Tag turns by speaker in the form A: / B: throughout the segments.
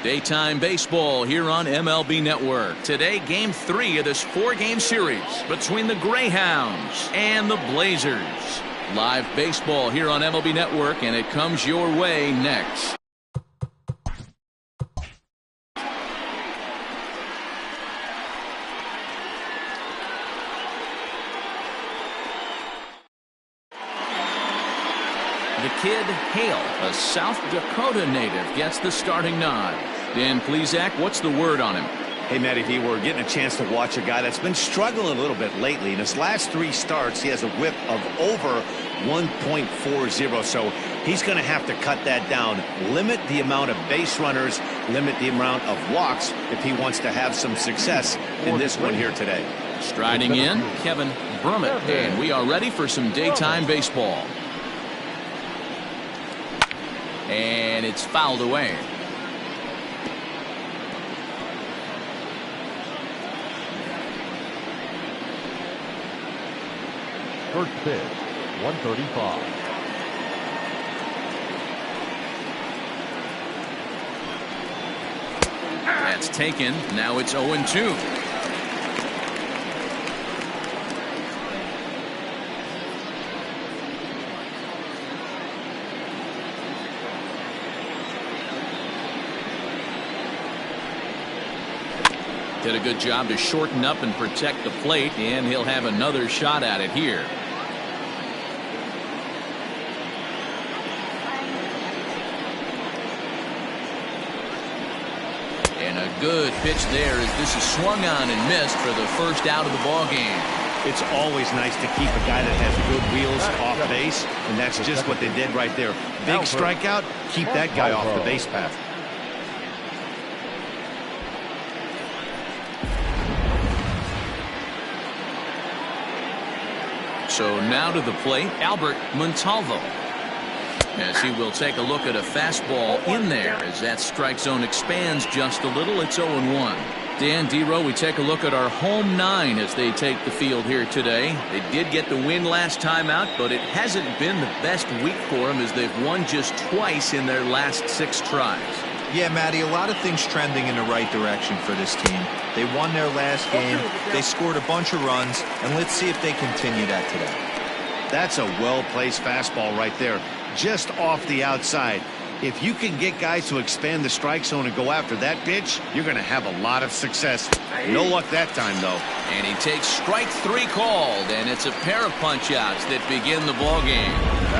A: Daytime baseball here on MLB Network. Today, Game 3 of this 4-game series between the Greyhounds and the Blazers. Live baseball here on MLB Network, and it comes your way next. The kid, Hale, a South Dakota native, gets the starting nod. Dan Plesac, what's the word on him?
B: Hey, Matty V, we're getting a chance to watch a guy that's been struggling a little bit lately. In his last 3 starts, he has a whip of over 1.40, so he's going to have to cut that down, limit the amount of base runners, limit the amount of walks if he wants to have some success in this one here today.
A: Striding in, Kevin Brummett, and we are ready for some daytime baseball. And it's fouled away.
C: First pitch, 135.
A: That's taken. Now it's 0-2. Did a good job to shorten up and protect the plate, and he'll have another shot at it here. And a good pitch there as this is swung on and missed for the first out of the ball game.
B: It's always nice to keep a guy that has good wheels off base, and that's just what they did right there. Big strikeout, keep that guy off the base path.
A: So now to the plate, Albert Montalvo, as he will take a look at a fastball in there as that strike zone expands just a little. It's 0-1. Dan Dero, we take a look at our home 9 as they take the field here today. They did get the win last time out, but it hasn't been the best week for them as they've won just twice in their last 6 tries.
D: Yeah, Matty, a lot of things trending in the right direction for this team. They won their last game, they scored a bunch of runs, and let's see if they continue that today.
B: That's a well-placed fastball right there, just off the outside. If you can get guys to expand the strike zone and go after that pitch, you're going to have a lot of success. No luck that time, though.
A: And he takes strike 3 called, and it's a pair of punch-outs that begin the ball game.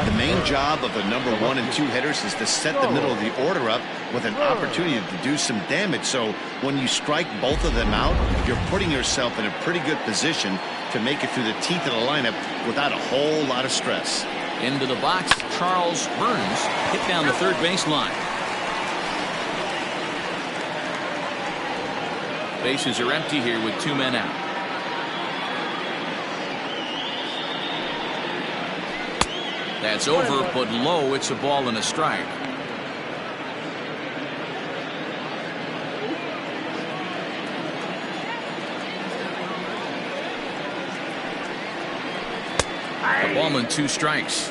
B: The main job of the number 1 and 2 hitters is to set the middle of the order up with an opportunity to do some damage. So when you strike both of them out, you're putting yourself in a pretty good position to make it through the teeth of the lineup without a whole lot of stress.
A: Into the box, Charles Burns hit down the third baseline. Bases are empty here with 2 men out. That's over, but low. It's a ball and a strike. A ball and 2 strikes.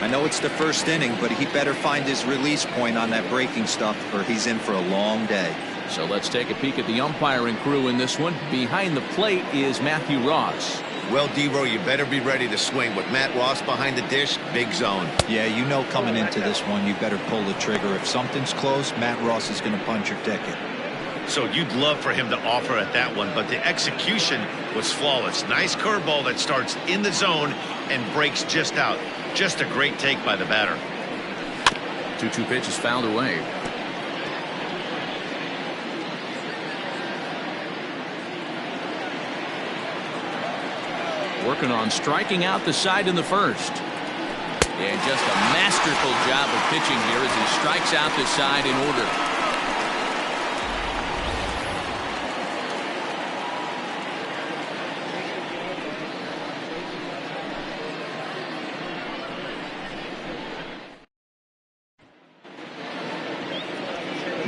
D: I know it's the first inning, but he better find his release point on that breaking stuff or he's in for a long day.
A: So let's take a peek at the umpiring crew in this one. Behind the plate is Matthew Ross.
B: Well, Dero, you better be ready to swing. With Matt Ross behind the dish, big zone.
D: Yeah, you know coming into this one, you better pull the trigger. If something's close, Matt Ross is going to punch your ticket.
B: So you'd love for him to offer at that one, but the execution was flawless. Nice curveball that starts in the zone and breaks just out. Just a great take by the batter.
A: 2-2 pitch is fouled away. Working on striking out the side in the first. And just a masterful job of pitching here as he strikes out the side in order.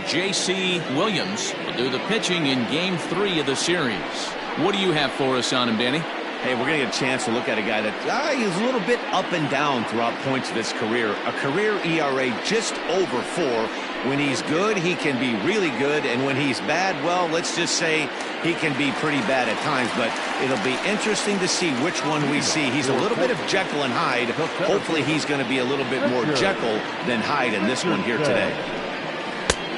A: J.C. Williams will do the pitching in Game 3 of the series. What do you have for us on him, Danny?
B: Hey, we're going to get a chance to look at a guy that he's a little bit up and down throughout points of his career. A career ERA just over 4, When he's good, he can be really good, and when he's bad, well, let's just say he can be pretty bad at times, but it'll be interesting to see which one we see. He's a little bit of Jekyll and Hyde. Hopefully he's going to be a little bit more Jekyll than Hyde in this one here today.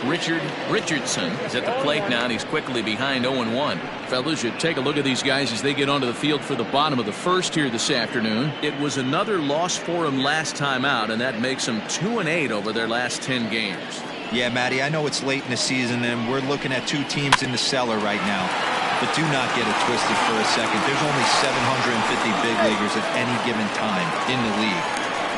A: Richardson is at the plate now, and he's quickly behind 0-1. Fellas, you take a look at these guys as they get onto the field for the bottom of the first here this afternoon. It was another loss for them last time out, and that makes them 2-8 over their last 10 games.
D: Yeah, Matty, I know it's late in the season, and we're looking at two teams in the cellar right now. But do not get it twisted for a second. There's only 750 big leaguers at any given time in the league.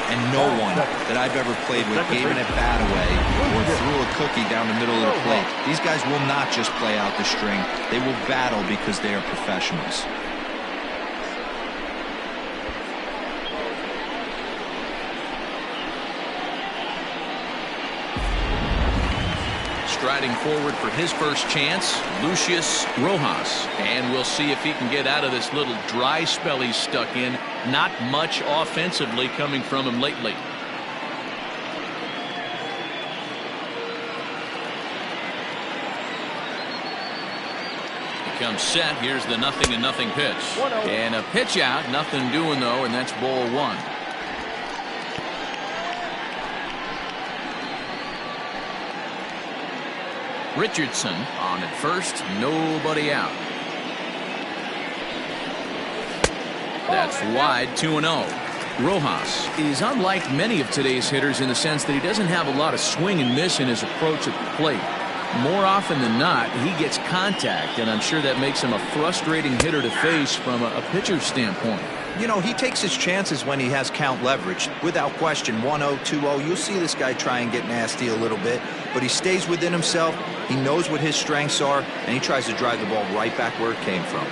D: And no one that I've ever played with gave an at-bat away or threw a cookie down the middle of the plate. These guys will not just play out the string. They will battle because they are professionals.
A: Striding forward for his first chance, Lucius Rojas. And we'll see if he can get out of this little dry spell he's stuck in. Not much offensively coming from him lately. He comes set. Here's the 0-0 pitch. And a pitch out. Nothing doing, though, and that's ball one. Richardson on at first, nobody out. That's wide, 2-0. Rojas is unlike many of today's hitters in the sense that he doesn't have a lot of swing and miss in his approach at the plate. More often than not, he gets contact, and I'm sure that makes him a frustrating hitter to face from a pitcher's standpoint.
D: You know, he takes his chances when he has count leverage. Without question, 1-0, 2-0, you'll see this guy try and get nasty a little bit, but he stays within himself. He knows what his strengths are, and he tries to drive the ball right back where it came from.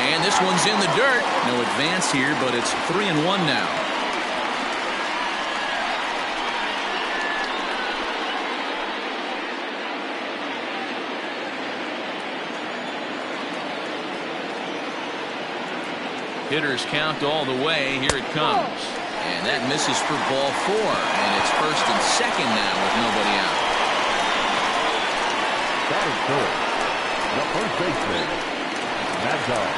A: And this one's in the dirt. No advance here, but it's 3-1 now. Hitters count all the way. Here it comes. And that misses for ball 4. And it's first and second now with nobody out.
C: Batting third, the first baseman, Mad Dog.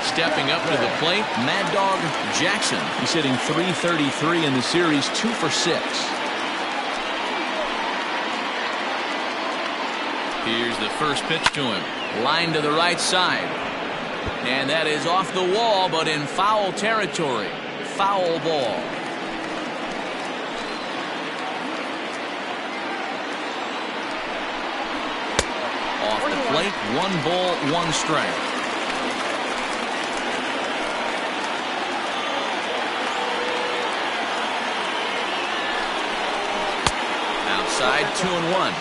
A: Stepping up to the plate, Mad Dog Jackson. He's hitting .333 in the series, 2 for 6. Here's the first pitch to him. Line to the right side. And that is off the wall, but in foul territory. Foul ball. Off the plate, 1 ball, 1 strike. Outside, 2-1.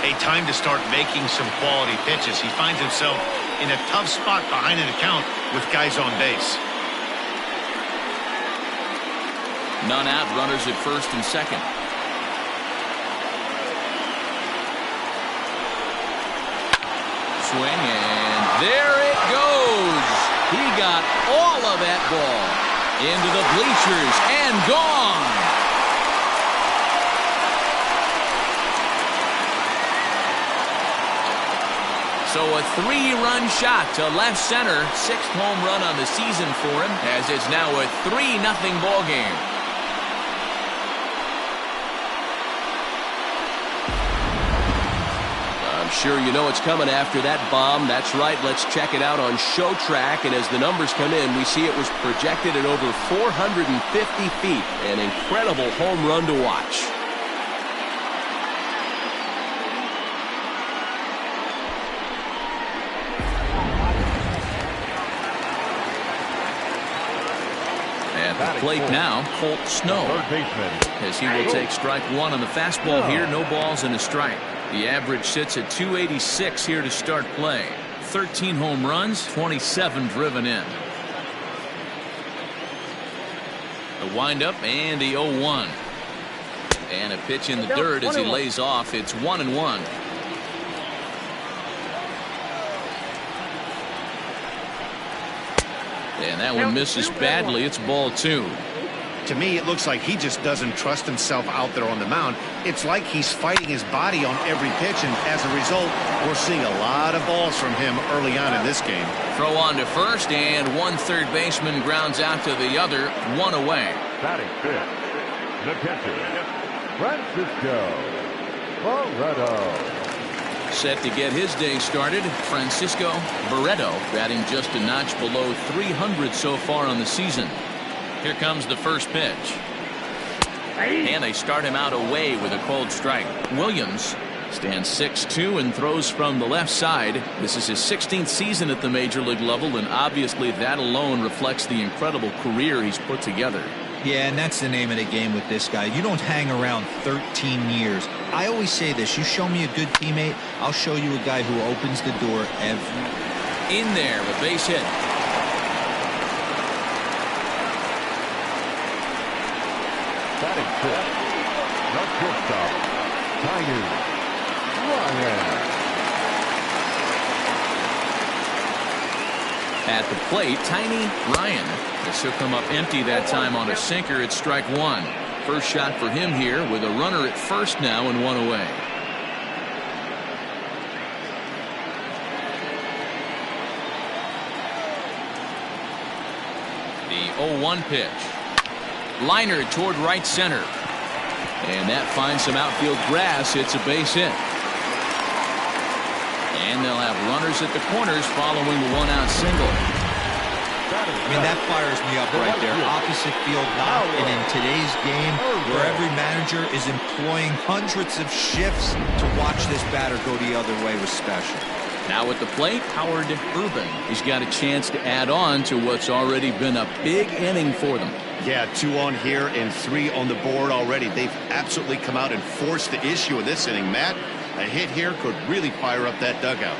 B: A time to start making some quality pitches. He finds himself in a tough spot behind an account with guys on base.
A: None out, runners at first and second. Swing, and there it goes. He got all of that ball into the bleachers and gone. So a 3-run shot to left center, 6th home run on the season for him, as it's now a 3-0 ball game. I'm sure you know it's coming after that bomb. That's right. Let's check it out on Show Track. And as the numbers come in, we see it was projected at over 450 feet. An incredible home run to watch. At the plate now, Colt Snow, as he will take strike 1 on the fastball here. No balls and a strike. The average sits at 286 here to start play. 13 home runs, 27 driven in. The windup and the 0-1. And a pitch in the dirt as he lays off. It's 1-1. And that one misses badly. It's ball 2.
B: To me, it looks like he just doesn't trust himself out there on the mound. It's like he's fighting his body on every pitch, and as a result, we're seeing a lot of balls from him early on in this game.
A: Throw on to first, and one third baseman grounds out to the other, one away.
C: Batting fifth, the catcher, Francisco Barreto.
A: Set to get his day started, Francisco Barreto, batting just a notch below 300 so far on the season. Here comes the first pitch. And they start him out away with a cold strike. Williams stands 6'2" and throws from the left side. This is his 16th season at the major league level, and obviously that alone reflects the incredible career he's put together.
D: Yeah, and that's the name of the game with this guy. You don't hang around 13 years. I always say this, you show me a good teammate, I'll show you a guy who opens the door every...
A: In there, a base hit.
C: Batting fifth, the shortstop, Tiny Ryan.
A: At the plate, Tiny Ryan. This will come up empty that time on a sinker at strike one. First shot for him here with a runner at first now and one away. The 0-1 pitch. Liner toward right center. And that finds some outfield grass. It's a base hit. And they'll have runners at the corners following the one-out single.
D: I mean, that fires me up right there. Opposite field knock, and in today's game, where every manager is employing hundreds of shifts to watch this batter go the other way was special.
A: Now at the plate, Howard Urban. He's got a chance to add on to what's already been a big inning for them.
B: Yeah, 2 on here and 3 on the board already. They've absolutely come out and forced the issue of this inning, Matt. A hit here could really fire up that dugout.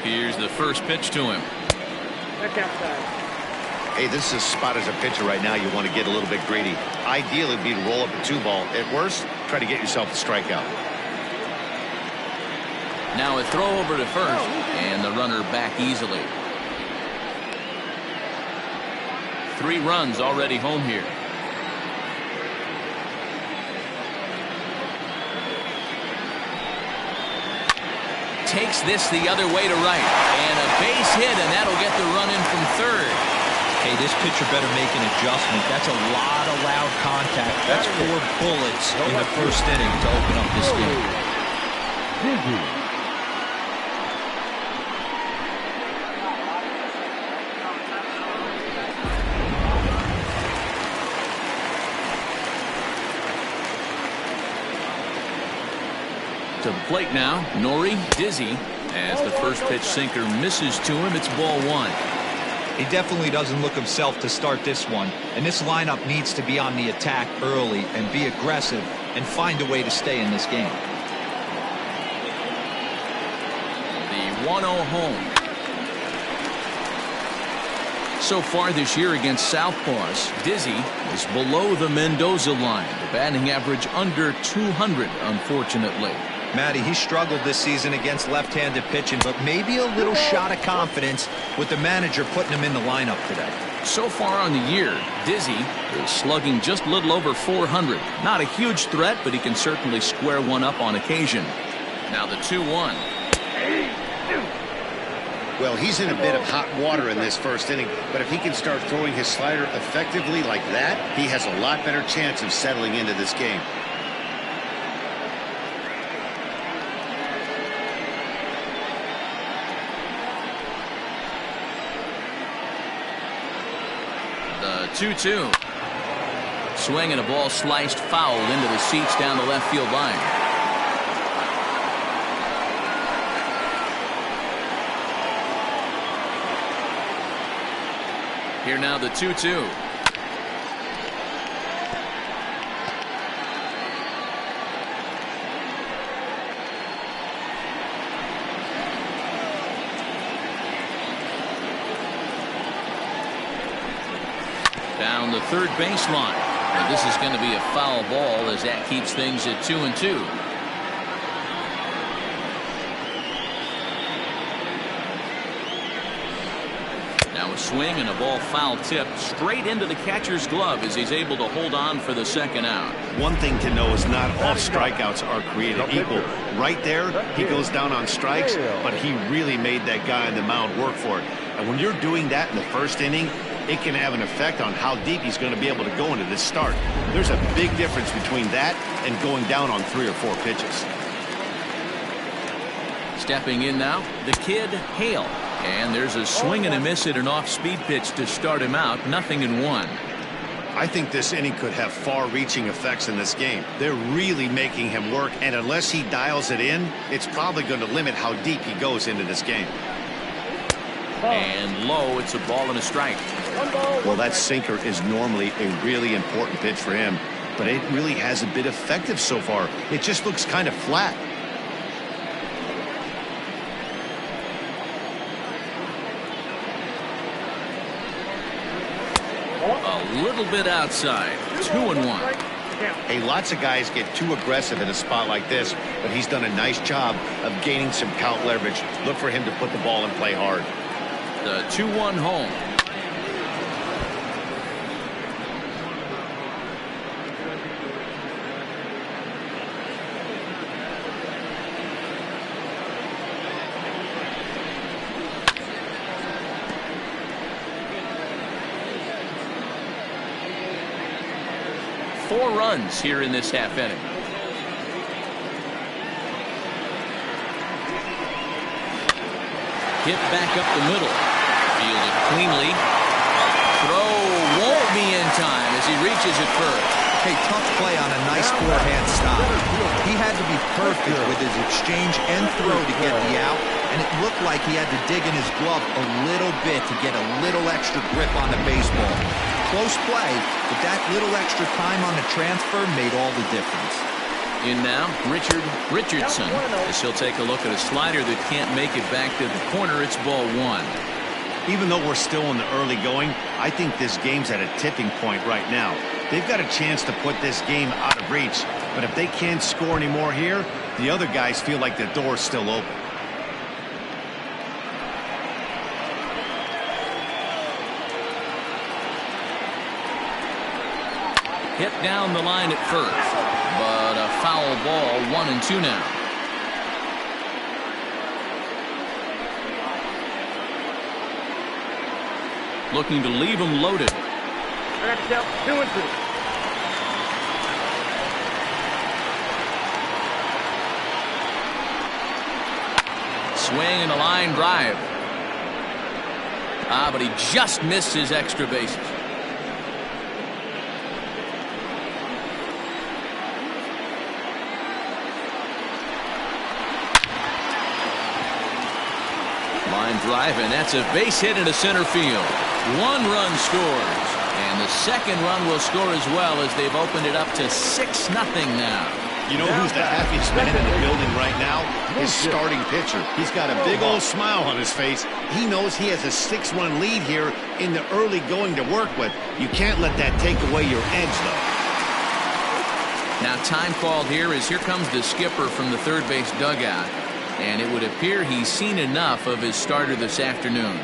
A: Here's the first pitch to him.
B: Hey, this is a spot as a pitcher right now. You want to get a little bit greedy. Ideally, it'd be to roll up a 2-ball. At worst, try to get yourself a strikeout.
A: Now a throw over to first, and the runner back easily. 3 runs already home here. Takes this the other way to right, and a base hit, and that'll get the run in from third.
D: Hey, this pitcher better make an adjustment. That's a lot of loud contact. That's 4 bullets in the first inning to open up this game.
A: To the plate now, Nori Dizzy, as the first pitch sinker misses to him. It's ball 1.
D: He definitely doesn't look himself to start this one, and this lineup needs to be on the attack early and be aggressive and find a way to stay in this game.
A: The 1-0 home. So far this year against Southpaws, Dizzy is below the Mendoza line. The batting average under 200, unfortunately.
D: Matty, he struggled this season against left-handed pitching, but maybe a little shot of confidence with the manager putting him in the lineup today.
A: So far on the year, Dizzy is slugging just a little over 400. Not a huge threat, but he can certainly square one up on occasion. Now the 2-1.
B: Well, he's in a bit of hot water in this first inning, but if he can start throwing his slider effectively like that, he has a lot better chance of settling into this game.
A: The 2-2. Swing and a ball sliced foul into the seats down the left field line. Here now the 2-2. Down the third baseline. But this is going to be a foul ball as that keeps things at 2-2. swing and a ball foul tipped straight into the catcher's glove as he's able to hold on for the second out.
B: One thing to know is not all strikeouts are created equal. Right there, he goes down on strikes, but he really made that guy on the mound work for it. And when you're doing that in the first inning, it can have an effect on how deep he's going to be able to go into this start. There's a big difference between that and going down on 3 or 4 pitches.
A: Stepping in now, the kid Hale. And there's a swing and a miss at an off-speed pitch to start him out. 0-1.
B: I think this inning could have far-reaching effects in this game. They're really making him work, and unless he dials it in, it's probably going to limit how deep he goes into this game.
A: And low, it's a ball and a strike.
B: Well, that sinker is normally a really important pitch for him, but it really hasn't been effective so far. It just looks kind of flat.
A: A little bit outside. 2-1.
B: Hey, lots of guys get too aggressive in a spot like this, but he's done a nice job of gaining some count leverage. Look for him to put the ball and play hard.
A: The 2-1 home. Four runs here in this half inning. Hit back up the middle. Fielded cleanly. Throw won't be in time as he reaches it first.
D: Hey, tough play on a nice forehand stop. He had to be perfect with his exchange and throw to get the out, and it looked like he had to dig in his glove a little bit to get a little extra grip on the baseball. Close play, but that little extra time on the transfer made all the difference.
A: In now, Richardson, as he'll take a look at a slider that can't make it back to the corner. It's ball 1.
B: Even though we're still in the early going, I think this game's at a tipping point right now. They've got a chance to put this game out of reach, but if they can't score any more here, the other guys feel like the door's still open.
A: Hit down the line at first, but a foul ball. 1-2 now. Looking to leave him loaded.
E: 2-2.
A: Swing and a line drive. But he just missed his extra bases. Line drive, and that's a base hit into center field. 1 run scores, and the second run will score as well as they've opened it up to 6-0 now.
B: You know who's the happiest man in the building right now? His starting pitcher. He's got a big old smile on his face. He knows he has a 6-1 lead here in the early going to work with. You can't let that take away your edge, though.
A: Now time called here as here comes the skipper from the third base dugout. And it would appear he's seen enough of his starter this afternoon.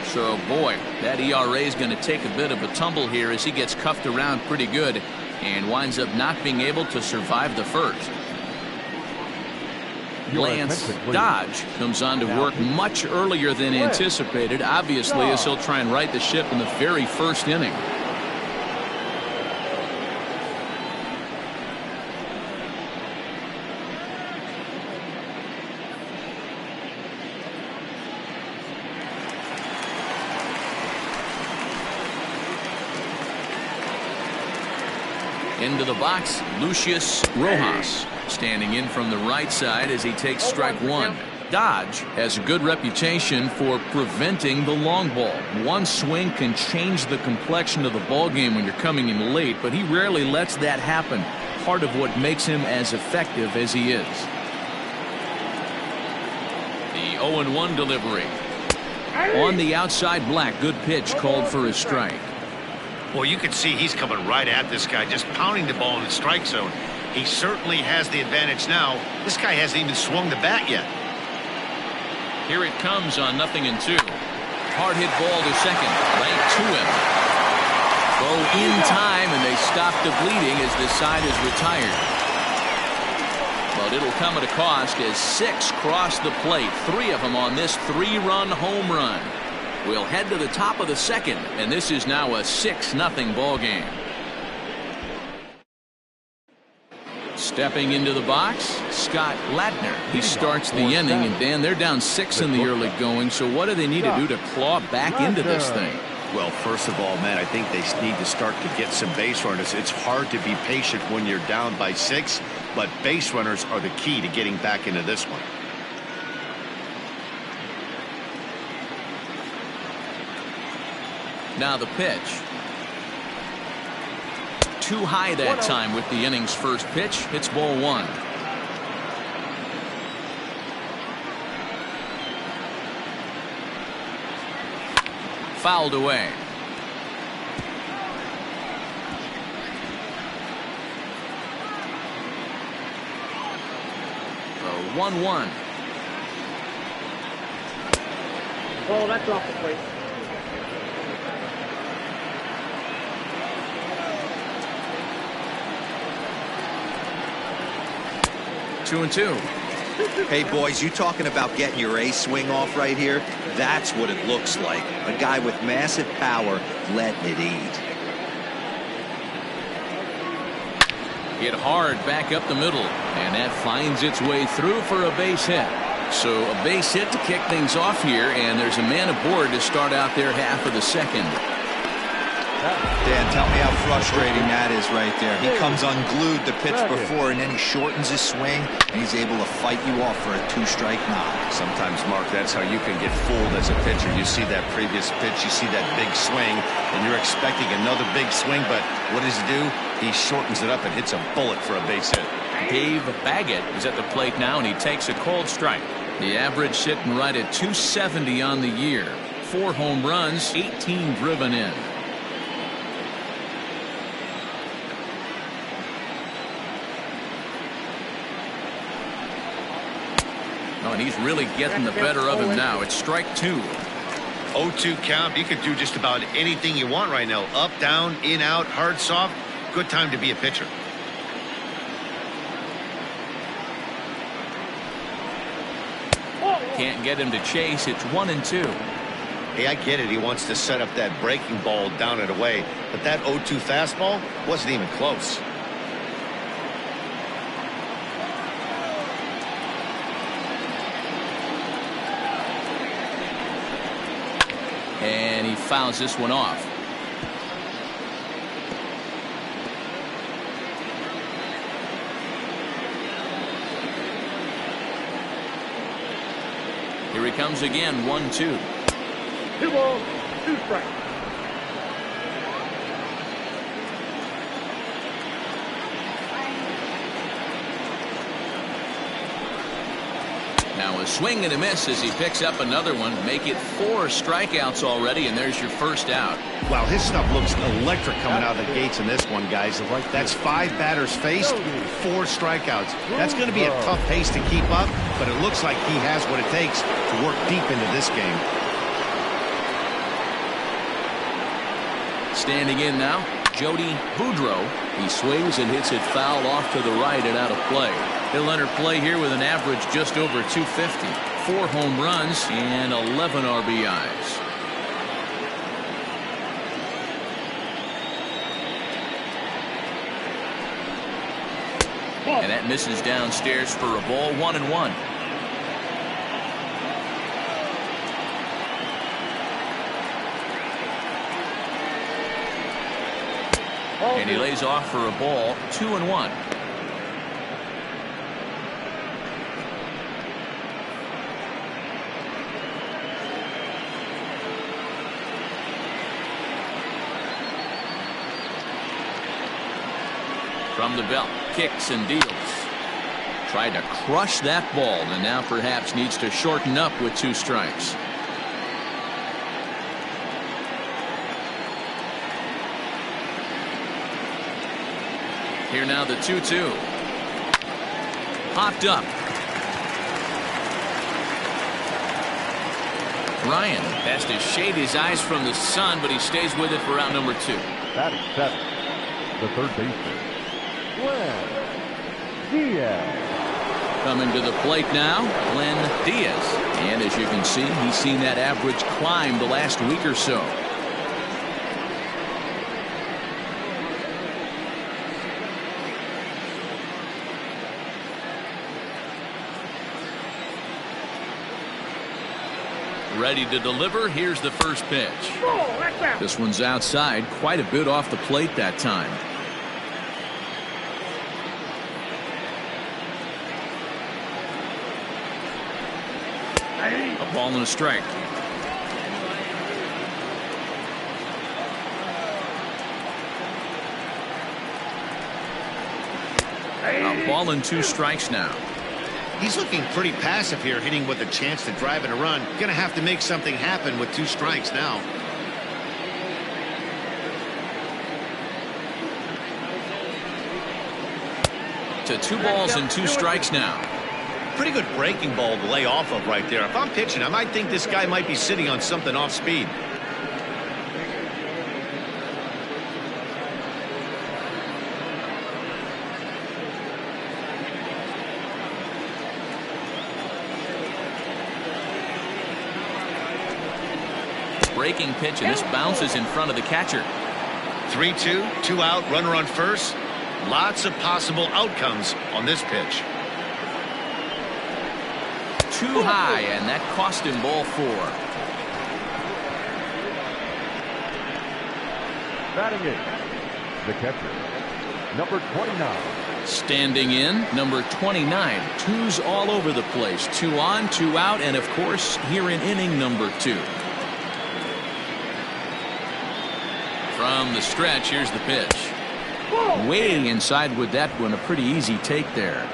A: So, boy, that ERA is going to take a bit of a tumble here as he gets cuffed around pretty good and winds up not being able to survive the first. Lance Dodge comes on to work much earlier than anticipated, obviously, as he'll try and right the ship in the very first inning. Into the box, Lucius Rojas standing in from the right side as he takes strike 1. Dodge has a good reputation for preventing the long ball. One swing can change the complexion of the ball game when you're coming in late, but he rarely lets that happen. Part of what makes him as effective as he is. The 0-1 delivery. On the outside, Black. Good pitch called for a strike.
B: Well, you can see he's coming right at this guy, just pounding the ball in the strike zone. He certainly has the advantage now. This guy hasn't even swung the bat yet.
A: Here it comes on 0-2. Hard hit ball to second. Right to him. Throw in time, and they stop the bleeding as this side is retired. But it'll come at a cost as 6 cross the plate. 3 of them on this 3-run home run. We'll head to the top of the second, and this is now a 6-0 ball game. Stepping into the box, Scott Ladner. He starts the inning, and Dan, they're down 6 in the early going, so what do they need to do to claw back into this thing?
B: Well, first of all, Matt, I think they need to start to get some base runners. It's hard to be patient when you're down by 6, but base runners are the key to getting back into this one.
A: Now the pitch. Too high that time with the inning's first pitch. It's ball 1. Fouled away. The 1-1.
E: Oh, that's off the plate.
A: Two and two.
D: Hey, boys, you talking about getting your A swing off right here? That's what it looks like. A guy with massive power letting it eat.
A: Hit hard back up the middle, and that finds its way through for a base hit. So a base hit to kick things off here, and there's a man aboard to start out their half of the second.
D: Dan, tell me how frustrating that is right there. He comes unglued the pitch before, and then he shortens his swing, and he's able to fight you off for a 2-strike knock.
B: Sometimes, Mark, that's how you can get fooled as a pitcher. You see that previous pitch, you see that big swing, and you're expecting another big swing, but what does he do? He shortens it up and hits a bullet for a base hit.
A: Dave Baggett is at the plate now, and he takes a cold strike. The average sitting right at 270 on the year. 4 home runs, 18 driven in. Oh, and he's really getting the better of him now. It's strike 2.
B: 0-2 count. You can do just about anything you want right now. Up, down, in, out, hard, soft. Good time to be a pitcher.
A: Can't get him to chase. It's 1-2.
B: Hey, I get it. He wants to set up that breaking ball down and away. But that 0-2 fastball wasn't even close.
A: And he fouls this one off. Here he comes again, 1-2.
E: 2 balls, 2 strikes.
A: Now a swing and a miss as he picks up another one. Make it 4 strikeouts already, and there's your first out.
B: Wow, his stuff looks electric coming out of the gates in this one, guys. That's 5 batters faced, 4 strikeouts. That's going to be a tough pace to keep up, but it looks like he has what it takes to work deep into this game.
A: Standing in now, Jody Boudreau. He swings and hits it foul off to the right and out of play. He'll enter play here with an average just over 250. 4 home runs and 11 RBIs. And that misses downstairs for a ball, 1-1. And he lays off for a ball, 2-1. From the belt, kicks and deals. Tried to crush that ball, and now perhaps needs to shorten up with 2 strikes. Here now the 2-2. Popped up. Ryan has to shade his eyes from the sun, but he stays with it for out number 2.
C: Batting 7, the third baseman, Glenn Diaz.
A: Coming to the plate now, Glenn Diaz. And as you can see, he's seen that average climb the last week or so. Ready to deliver. Here's the first pitch. This one's outside, quite a bit off the plate that time. A ball and a strike. A ball and 2 strikes now.
B: He's looking pretty passive here, hitting with a chance to drive in a run. Going to have to make something happen with 2 strikes now.
A: To 2 balls and 2 strikes now.
B: Pretty good breaking ball to lay off of right there. If I'm pitching, I might think this guy might be sitting on something off speed.
A: Breaking pitch, and this bounces in front of the catcher.
B: 3-2, 2 out, runner on first. Lots of possible outcomes on this pitch.
A: Too high, and that cost him ball 4.
C: Batting 8, the catcher, number 29.
A: Standing in, number 29. 2s all over the place. 2 on, 2 out, and of course, here in inning number 2. From the stretch, here's the pitch. Way inside with that one. A pretty easy take there.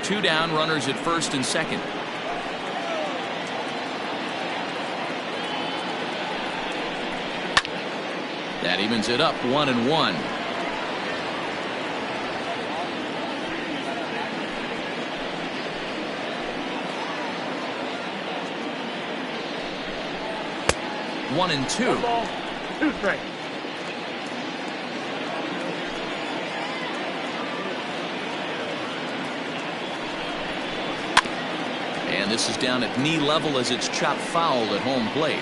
A: 2 down, runners at first and second. That evens it up, 1-1. One and 2.
E: 2 strikes.
A: And this is down at knee level as it's chopped foul at home plate.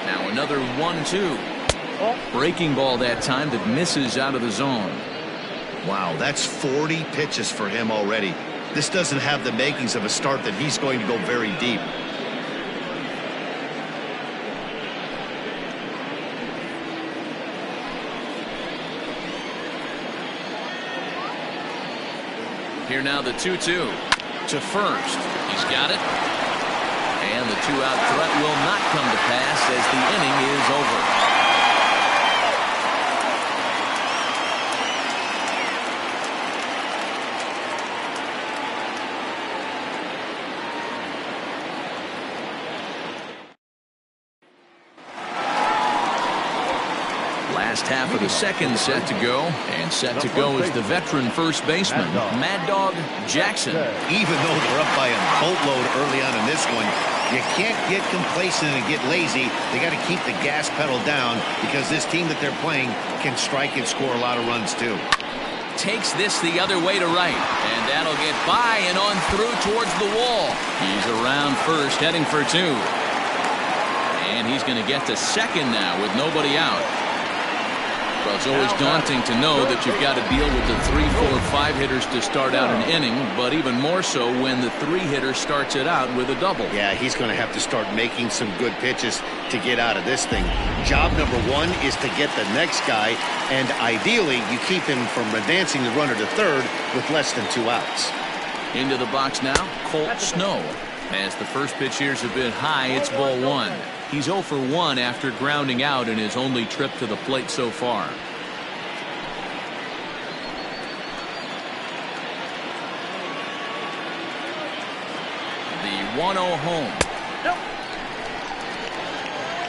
A: Now another 1-2. Breaking ball that time that misses out of the zone.
B: Wow, that's 40 pitches for him already. This doesn't have the makings of a start that he's going to go very deep.
A: Here now the 2-2 to first. He's got it. And the 2-out threat will not come to pass as the inning is over. Last half of the second set to go, and set to go is the veteran first baseman, Mad Dog Jackson.
B: Even though they're up by a boatload early on in this one, you can't get complacent and get lazy. They got to keep the gas pedal down because this team that they're playing can strike and score a lot of runs too.
A: Takes this the other way to right, and that'll get by and on through towards the wall. He's around first, heading for 2. And he's going to get to second now with nobody out. Well, it's always daunting to know that you've got to deal with the 3, 4, 5 hitters to start out an inning, but even more so when the 3-hitter starts it out with a double.
B: Yeah, he's going to have to start making some good pitches to get out of this thing. Job number 1 is to get the next guy, and ideally you keep him from advancing the runner to third with less than 2 outs.
A: Into the box now, Colt Snow. As the first pitch here's a bit high, it's ball 1. He's 0 for 1 after grounding out in his only trip to the plate so far. The 1-0 home.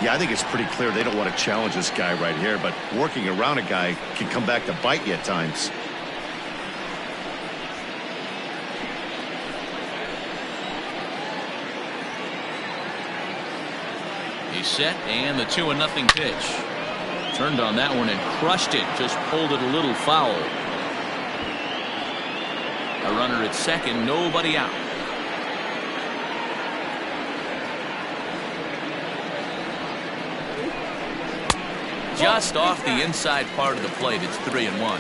B: Yeah, I think it's pretty clear they don't want to challenge this guy right here, but working around a guy can come back to bite you at times.
A: He's set, and the 2-0 pitch. Turned on that one and crushed it. Just pulled it a little foul. A runner at second, nobody out. Just off the inside part of the plate. It's 3-1.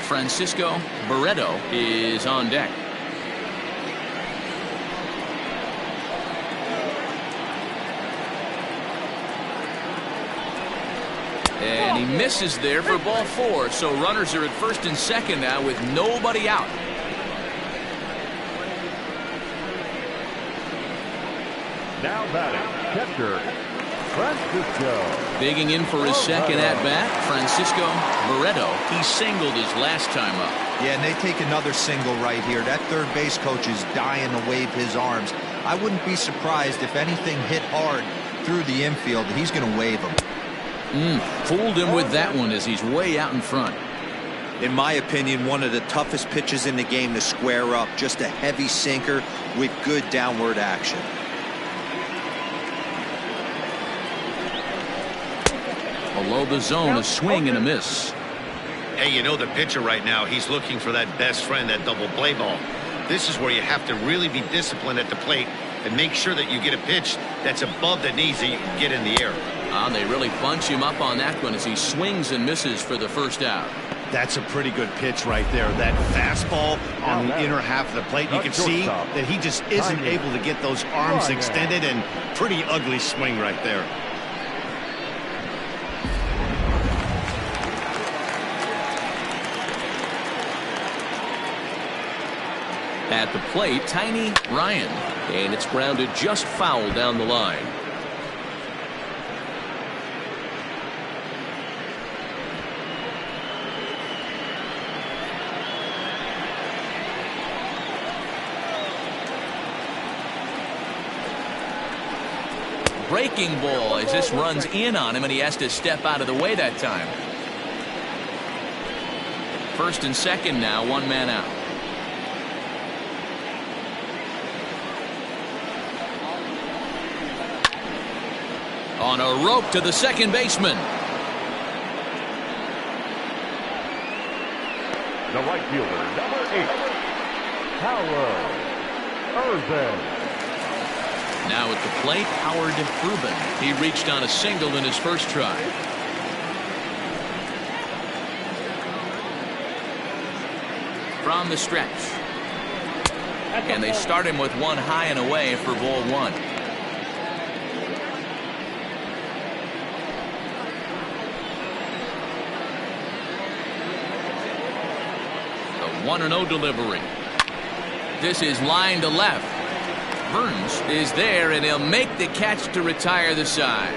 A: Francisco Barreto is on deck. And he misses there for ball 4. So runners are at first and second now with nobody out.
C: Now batting, catcher, Francisco.
A: Digging in for his second at-bat, Francisco Barreto. He singled his last time up.
D: Yeah, and they take another single right here. That third base coach is dying to wave his arms. I wouldn't be surprised if anything hit hard through the infield. He's going to wave them.
A: Fooled him with that one as he's way out in front.
D: In my opinion, one of the toughest pitches in the game to square up. Just a heavy sinker with good downward action.
A: Below the zone, a swing and a miss.
B: Hey, you know the pitcher right now, he's looking for that best friend, that double play ball. This is where you have to really be disciplined at the plate and make sure that you get a pitch that's above the knees that you can get in the air.
A: They really bunch him up on that one as he swings and misses for the first out.
B: That's a pretty good pitch right there. That fastball on the inner half of the plate. You can see that he just isn't able to get those arms extended, and pretty ugly swing right there.
A: At the plate, Tiny Ryan, and it's grounded just foul down the line. Breaking ball as this runs in on him, and he has to step out of the way that time. First and second now, one man out. On a rope to the second baseman.
C: The right fielder, number 8, Howard Urban.
A: Now at the plate, Howard Urban. He reached on a single in his first try. From the stretch. And they start him with one high and away for ball 1. The 1-0 delivery. This is line to left. Burns is there, and he'll make the catch to retire the side.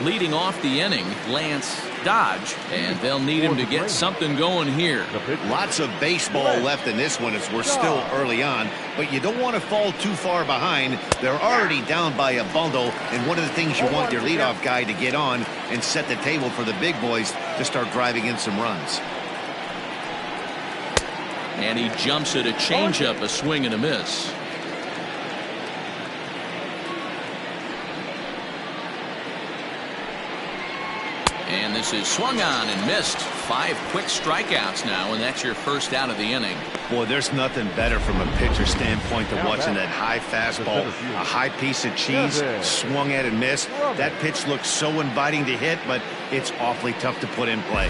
A: Leading off the inning, Lance Dodge, and they'll need him to get something going here.
B: Lots of baseball left in this one as we're still early on, but you don't want to fall too far behind. They're already down by a bundle, and one of the things you want your leadoff guy to get on and set the table for the big boys to start driving in some runs.
A: And he jumps at a changeup, a swing and a miss. And this is swung on and missed. 5 quick strikeouts now, and that's your first out of the inning.
B: Boy, there's nothing better from a pitcher standpoint than watching that high fastball, a high piece of cheese, swung at and missed. That pitch looks so inviting to hit, but it's awfully tough to put in play.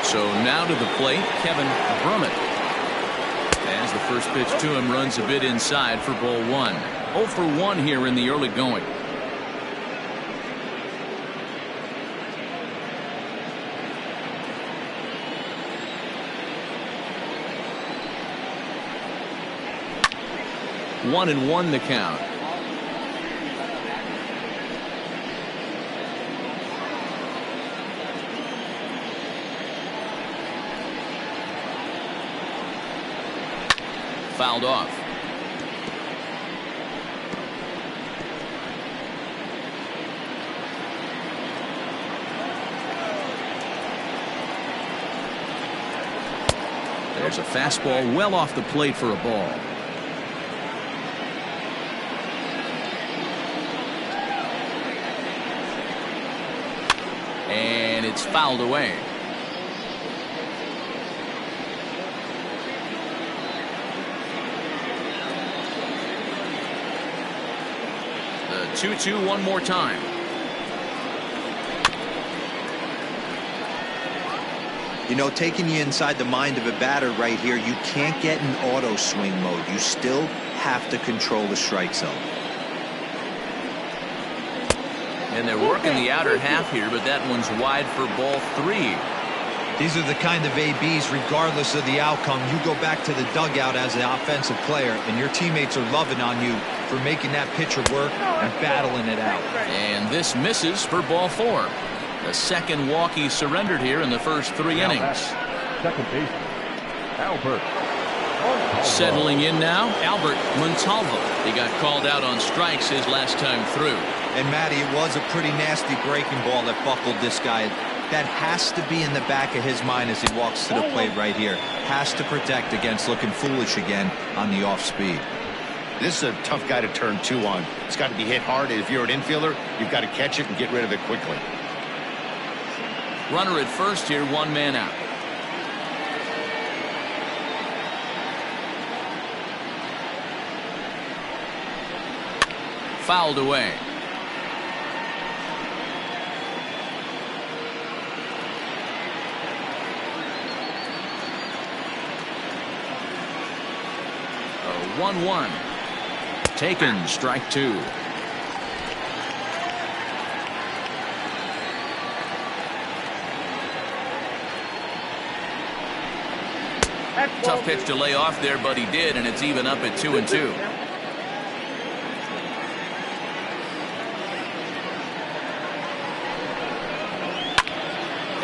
A: So now to the plate, Kevin Brummett. As the first pitch to him runs a bit inside for ball 1. 0 for 1 here in the early going. 1-1 the count. Fouled off. There's a fastball well off the plate for a ball. And it's fouled away. The 2-2 one more time.
D: You know, taking you inside the mind of a batter right here, you can't get in auto swing mode. You still have to control the strike zone.
A: And they're working the outer half here, but that one's wide for ball 3.
D: These are the kind of ABs, regardless of the outcome. You go back to the dugout as an offensive player, and your teammates are loving on you for making that pitcher work and battling it out.
A: And this misses for ball 4. The second walk he surrendered here in the first 3 innings.
C: Second baseman, Albert.
A: Settling in now, Albert Montalvo. He got called out on strikes his last time through.
D: And Matty, it was a pretty nasty breaking ball that buckled this guy. That has to be in the back of his mind as he walks to the plate right here. Has to protect against looking foolish again on the off speed.
B: This is a tough guy to turn 2 on. It's got to be hit hard, and if you're an infielder, you've got to catch it and get rid of it quickly.
A: Runner at first here, 1 man out. Fouled away. A 1-1. Taken, strike 2. Tough pitch to lay off there, but he did, and it's even up at 2-2.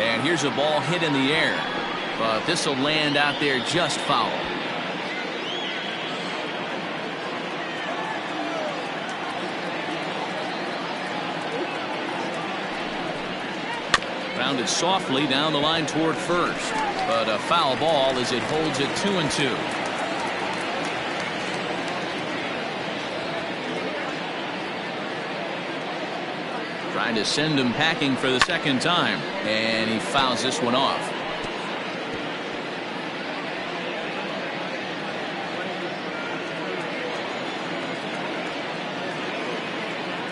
A: And here's a ball hit in the air, but this will land out there just foul. Rounded softly down the line toward first, but a foul ball as it holds it 2-2. Trying to send him packing for the second time, and he fouls this one off.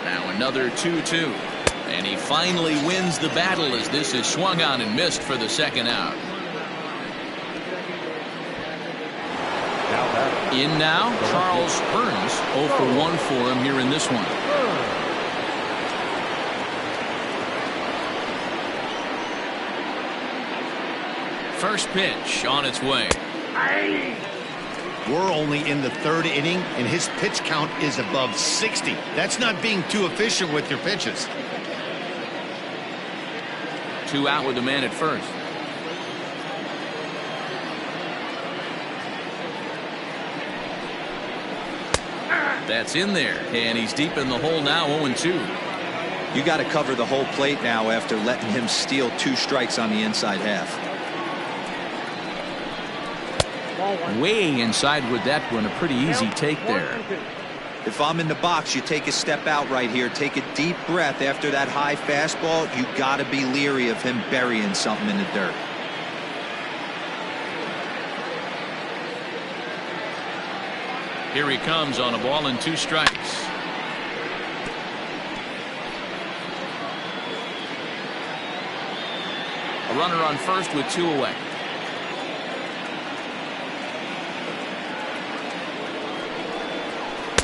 A: Now another 2-2. And he finally wins the battle as this is swung on and missed for the second out. In now, Charles Burns. 0 for 1 for him here in this one. First pitch on its way.
B: We're only in the 3rd inning, and his pitch count is above 60. That's not being too efficient with your pitches.
A: 2 out with the man at first. That's in there, and he's deep in the hole now, 0-2.
D: You got to cover the whole plate now after letting him steal 2 strikes on the inside half.
A: Way inside with that one, a pretty easy take there.
D: If I'm in the box, you take a step out right here, take a deep breath after that high fastball. You got to be leery of him burying something in the dirt.
A: Here he comes on a ball and 2 strikes. A runner on first with 2 away.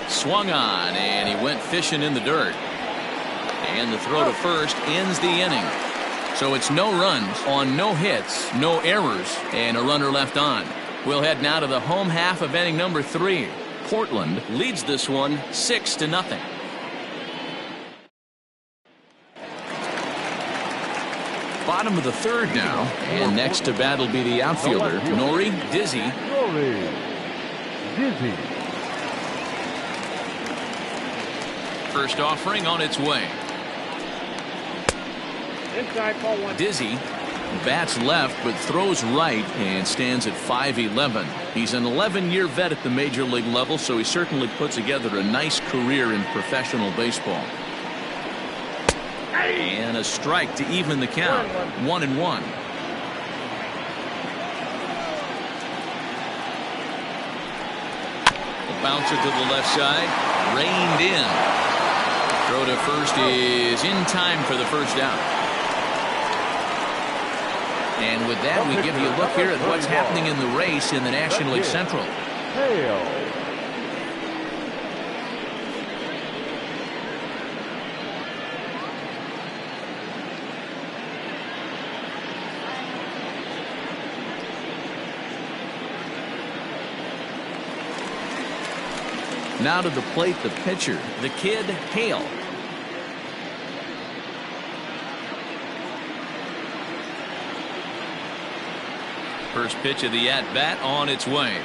A: Swung on, and he went fishing in the dirt. And the throw to first ends the inning. So it's no runs on no hits, no errors, and a runner left on. We'll head now to the home half of inning number 3. Portland leads this one 6-0. Bottom of the third now, and next to bat will be the outfielder, Nori Dizzy. First offering on its way.
E: Inside, ball one.
A: Dizzy bats left but throws right and stands at 5'11". He's an 11-year vet at the major league level, so he certainly put together a nice career in professional baseball. And a strike to even the count. 1-1. A bouncer to the left side, reined in. Throw to first is in time for the first down. And with that, we give you a look here at what's happening in the race in the National League Central. Now to the plate, the pitcher, the kid, Hale. First pitch of the at-bat on its way.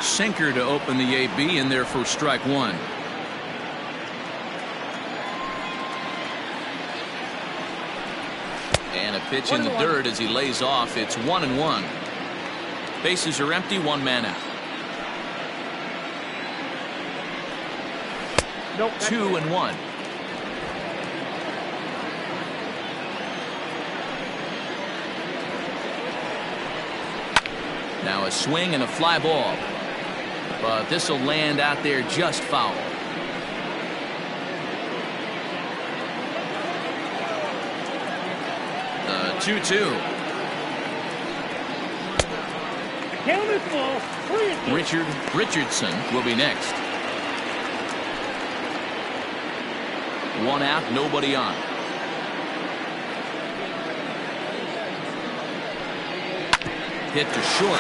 A: Sinker to open the AB in there for strike one. And a pitch in the dirt as he lays off. It's 1-1. Bases are empty, one man out.
E: Nope,
A: 2-1. Now a swing and a fly ball, but this will land out there just foul. The 2-2.
E: Count is ball.
A: Richardson will be next. One out, nobody on. Hit to short.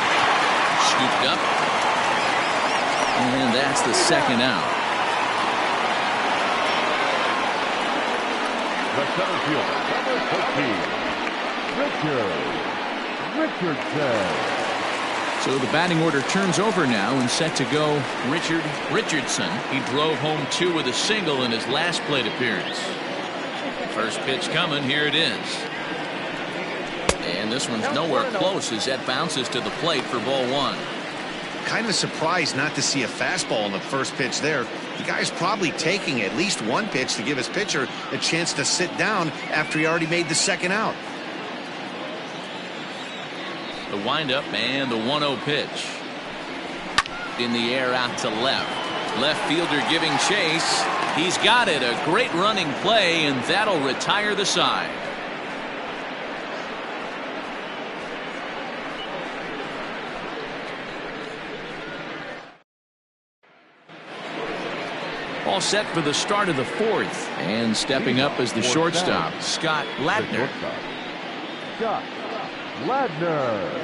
A: Scooped up. And that's the second out.
C: The center fielder, number 14, Richardson.
A: So the batting order turns over now and set to go Richardson. He drove home 2 with a single in his last plate appearance. First pitch coming. Here it is. And this one's nowhere close as that bounces to the plate for ball one.
B: Kind of surprised not to see a fastball on the first pitch there. The guy's probably taking at least one pitch to give his pitcher a chance to sit down after he already made the second out.
A: The windup and the 1-0 pitch. In the air out to left. Left fielder giving chase. He's got it. A great running play, and that'll retire the side. All set for the start of the fourth. And stepping up as the shortstop, Scott Ladner.
C: Scott Ladner.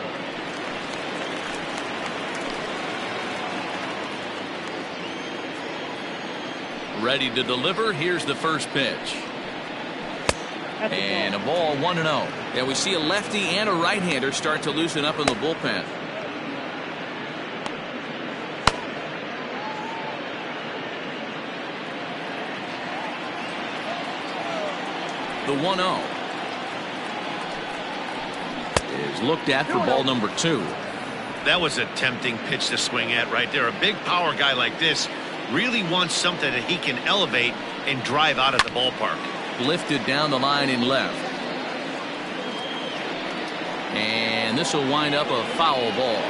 A: Ready to deliver. Here's the first pitch. And a ball, 1-0. And we see a lefty and a right-hander start to loosen up in the bullpen. The 1-0 is looked at for ball number 2.
B: That was a tempting pitch to swing at right there. A big power guy like this really wants something that he can elevate and drive out of the ballpark.
A: Lifted down the line in left. And this will wind up a foul ball.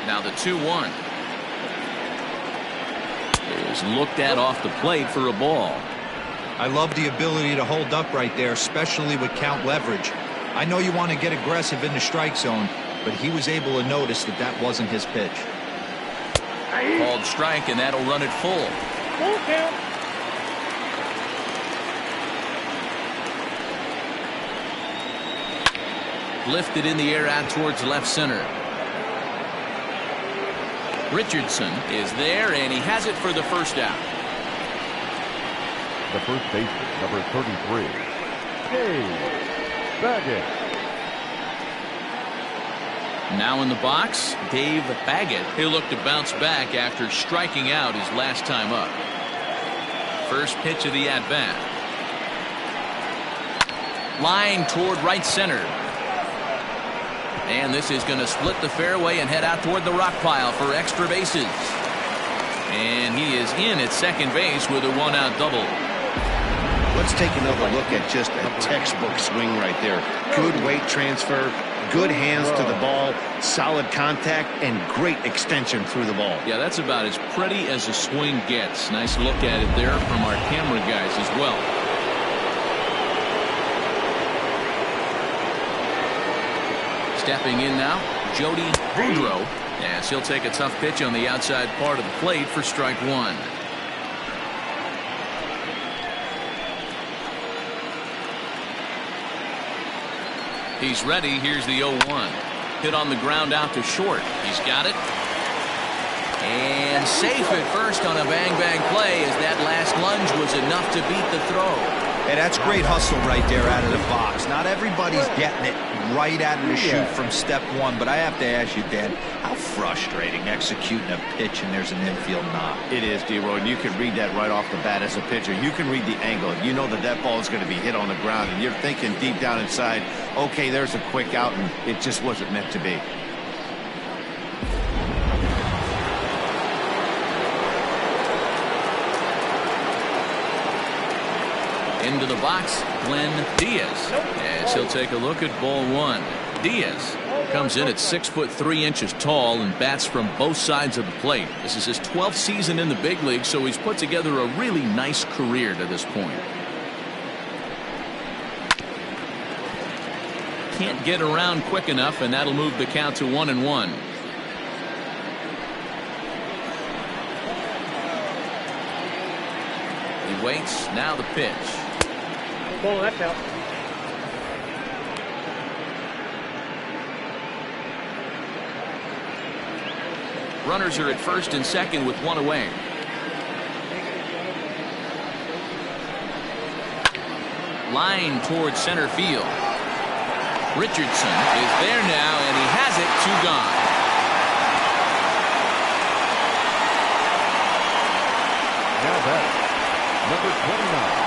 A: Now the 2-1 is looked at off the plate for a ball.
D: I love the ability to hold up right there, especially with count leverage. I know you want to get aggressive in the strike zone, but he was able to notice that that wasn't his pitch.
A: Called strike, and that'll run it full.
E: Full count.
A: lifted in the air out towards left center. Richardson is there, and he has it for the first out.
C: The first baseman, number 33, Dave Baggett.
A: Now in the box, Dave Baggett. He'll look to bounce back after striking out his last time up. First pitch of the at-bat. Line toward right center. And this is going to split the fairway and head out toward the rock pile for extra bases. And he is in at second base with a one-out double.
B: Let's take another look at just a textbook swing right there. Good weight transfer, good hands to the ball, solid contact, and great extension through the ball.
A: Yeah, that's about as pretty as a swing gets. Nice look at it there from our camera guys as well. Stepping in now, Jody Boudreau, as he'll take a tough pitch on the outside part of the plate for strike one. He's ready. Here's the 0-1. Hit on the ground out to short. He's got it. And safe at first on a bang-bang play, as that last lunge was enough to beat the throw.
D: Hey, that's great hustle right there out of the box. Not everybody's getting it right out of the chute from step one, but I have to ask you, Dan, how frustrating executing a pitch and there's an infield knock.
B: It is, D-Roy, and you can read that right off the bat as a pitcher. You can read the angle. You know that that ball is going to be hit on the ground, and you're thinking deep down inside, okay, there's a quick out, and it just wasn't meant to be.
A: Into the box, Glenn Diaz, as he'll take a look at ball one. Diaz comes in at 6'3" tall and bats from both sides of the plate. This is his 12th season in the big league, so he's put together a really nice career to this point. Can't get around quick enough, and that'll move the count to 1-1. He waits. Now the pitch.
E: Ball, that's out.
A: Runners are at first and second with one away. Line towards center field. Richardson is there now, and he has it. Two gone.
C: Now that number 29.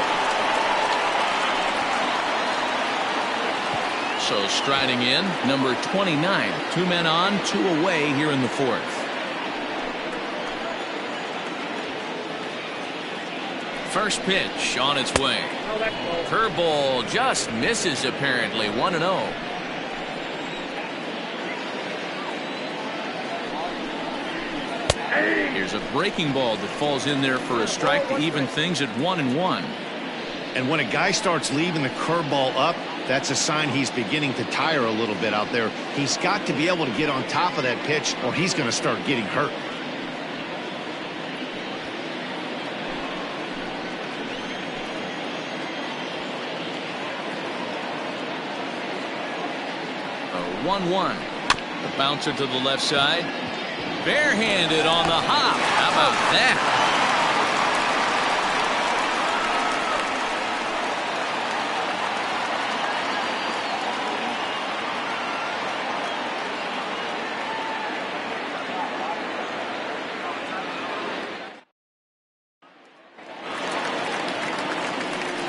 A: So striding in, number 29. 2 men on, 2 away here in the fourth. First pitch on its way. Curveball just misses apparently. 1-0. Here's a breaking ball that falls in there for a strike to even things at 1-1.
B: And when a guy starts leaving the curveball up, that's a sign he's beginning to tire a little bit out there. He's got to be able to get on top of that pitch, or he's going to start getting hurt.
A: A 1-1. The bouncer to the left side. Barehanded on the hop. How about that?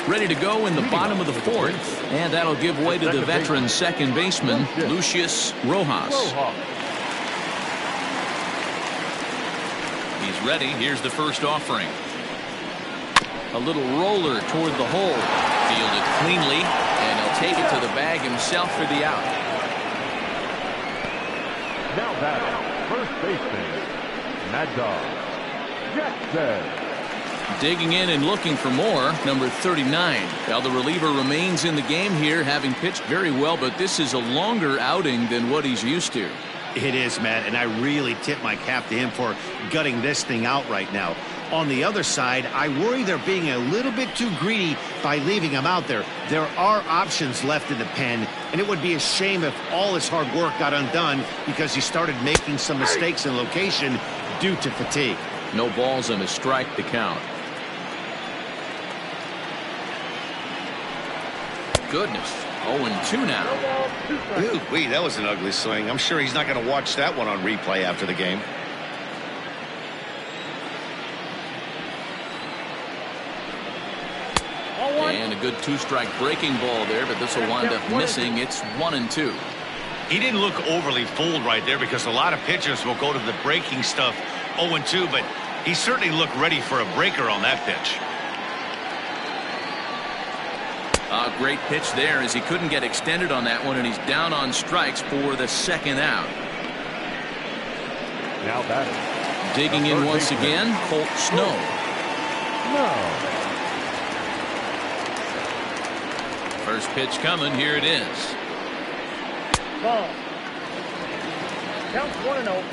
A: Ready to go in the bottom of the fourth, and that'll give way to the veteran second baseman, Lucius Rojas. He's ready. Here's the first offering. A little roller toward the hole. Fielded cleanly, and he'll take it to the bag himself for the out.
C: Now that first baseman, Mad Dog Jackson.
A: Digging in and looking for more, number 39. Now the reliever remains in the game here, having pitched very well, but this is a longer outing than what he's used to.
B: It is, Matt, and I really tip my cap to him for gutting this thing out right now. On the other side, I worry they're being a little bit too greedy by leaving him out there. There are options left in the pen, and it would be a shame if all his hard work got undone because he started making some mistakes in location due to fatigue.
A: No balls and a strike to count. Goodness. 0-2 now.
B: Ooh-wee, that was an ugly swing. I'm sure he's not going to watch that one on replay after the game.
A: And a good two-strike breaking ball there, but this will wind up missing. It's 1-2.
B: He didn't look overly fooled right there because a lot of pitchers will go to the breaking stuff 0-2, but he certainly looked ready for a breaker on that pitch.
A: A great pitch there as he couldn't get extended on that one, and he's down on strikes for the second out.
C: Now batting.
A: Digging in once again, Colt Snow.
C: No.
A: First pitch coming. Here it is.
E: Ball. Counts 1-0.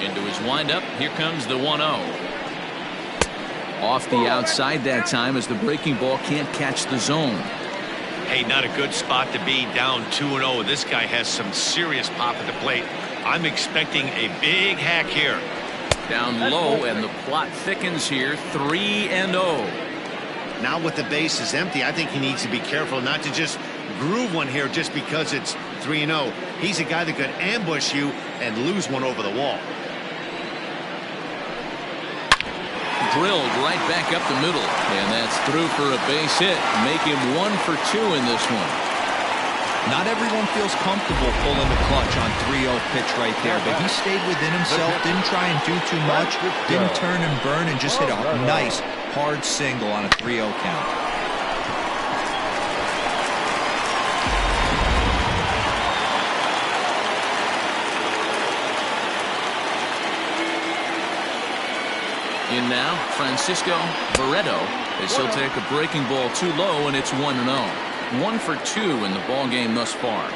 A: Into his windup. Here comes the 1-0. Off the outside that time as the breaking ball can't catch the zone.
B: Hey, not a good spot to be down 2-0. This guy has some serious pop at the plate. I'm expecting a big hack here.
A: Down low, and the plot thickens here. 3-0.
B: Now with the bases empty, I think he needs to be careful not to just groove one here just because it's 3-0. He's a guy that could ambush you and lose one over the wall.
A: Drilled right back up the middle, and that's through for a base hit. Make him 1 for 2 in this one.
D: Not everyone feels comfortable pulling the clutch on 3-0 pitch right there, but he stayed within himself, didn't try and do too much, didn't turn and burn, and just hit a nice, hard single on a 3-0 count.
A: In now, Francisco Barreto, as he'll take a breaking ball too low, and it's 1-0. 1 for 2 in the ball game thus far.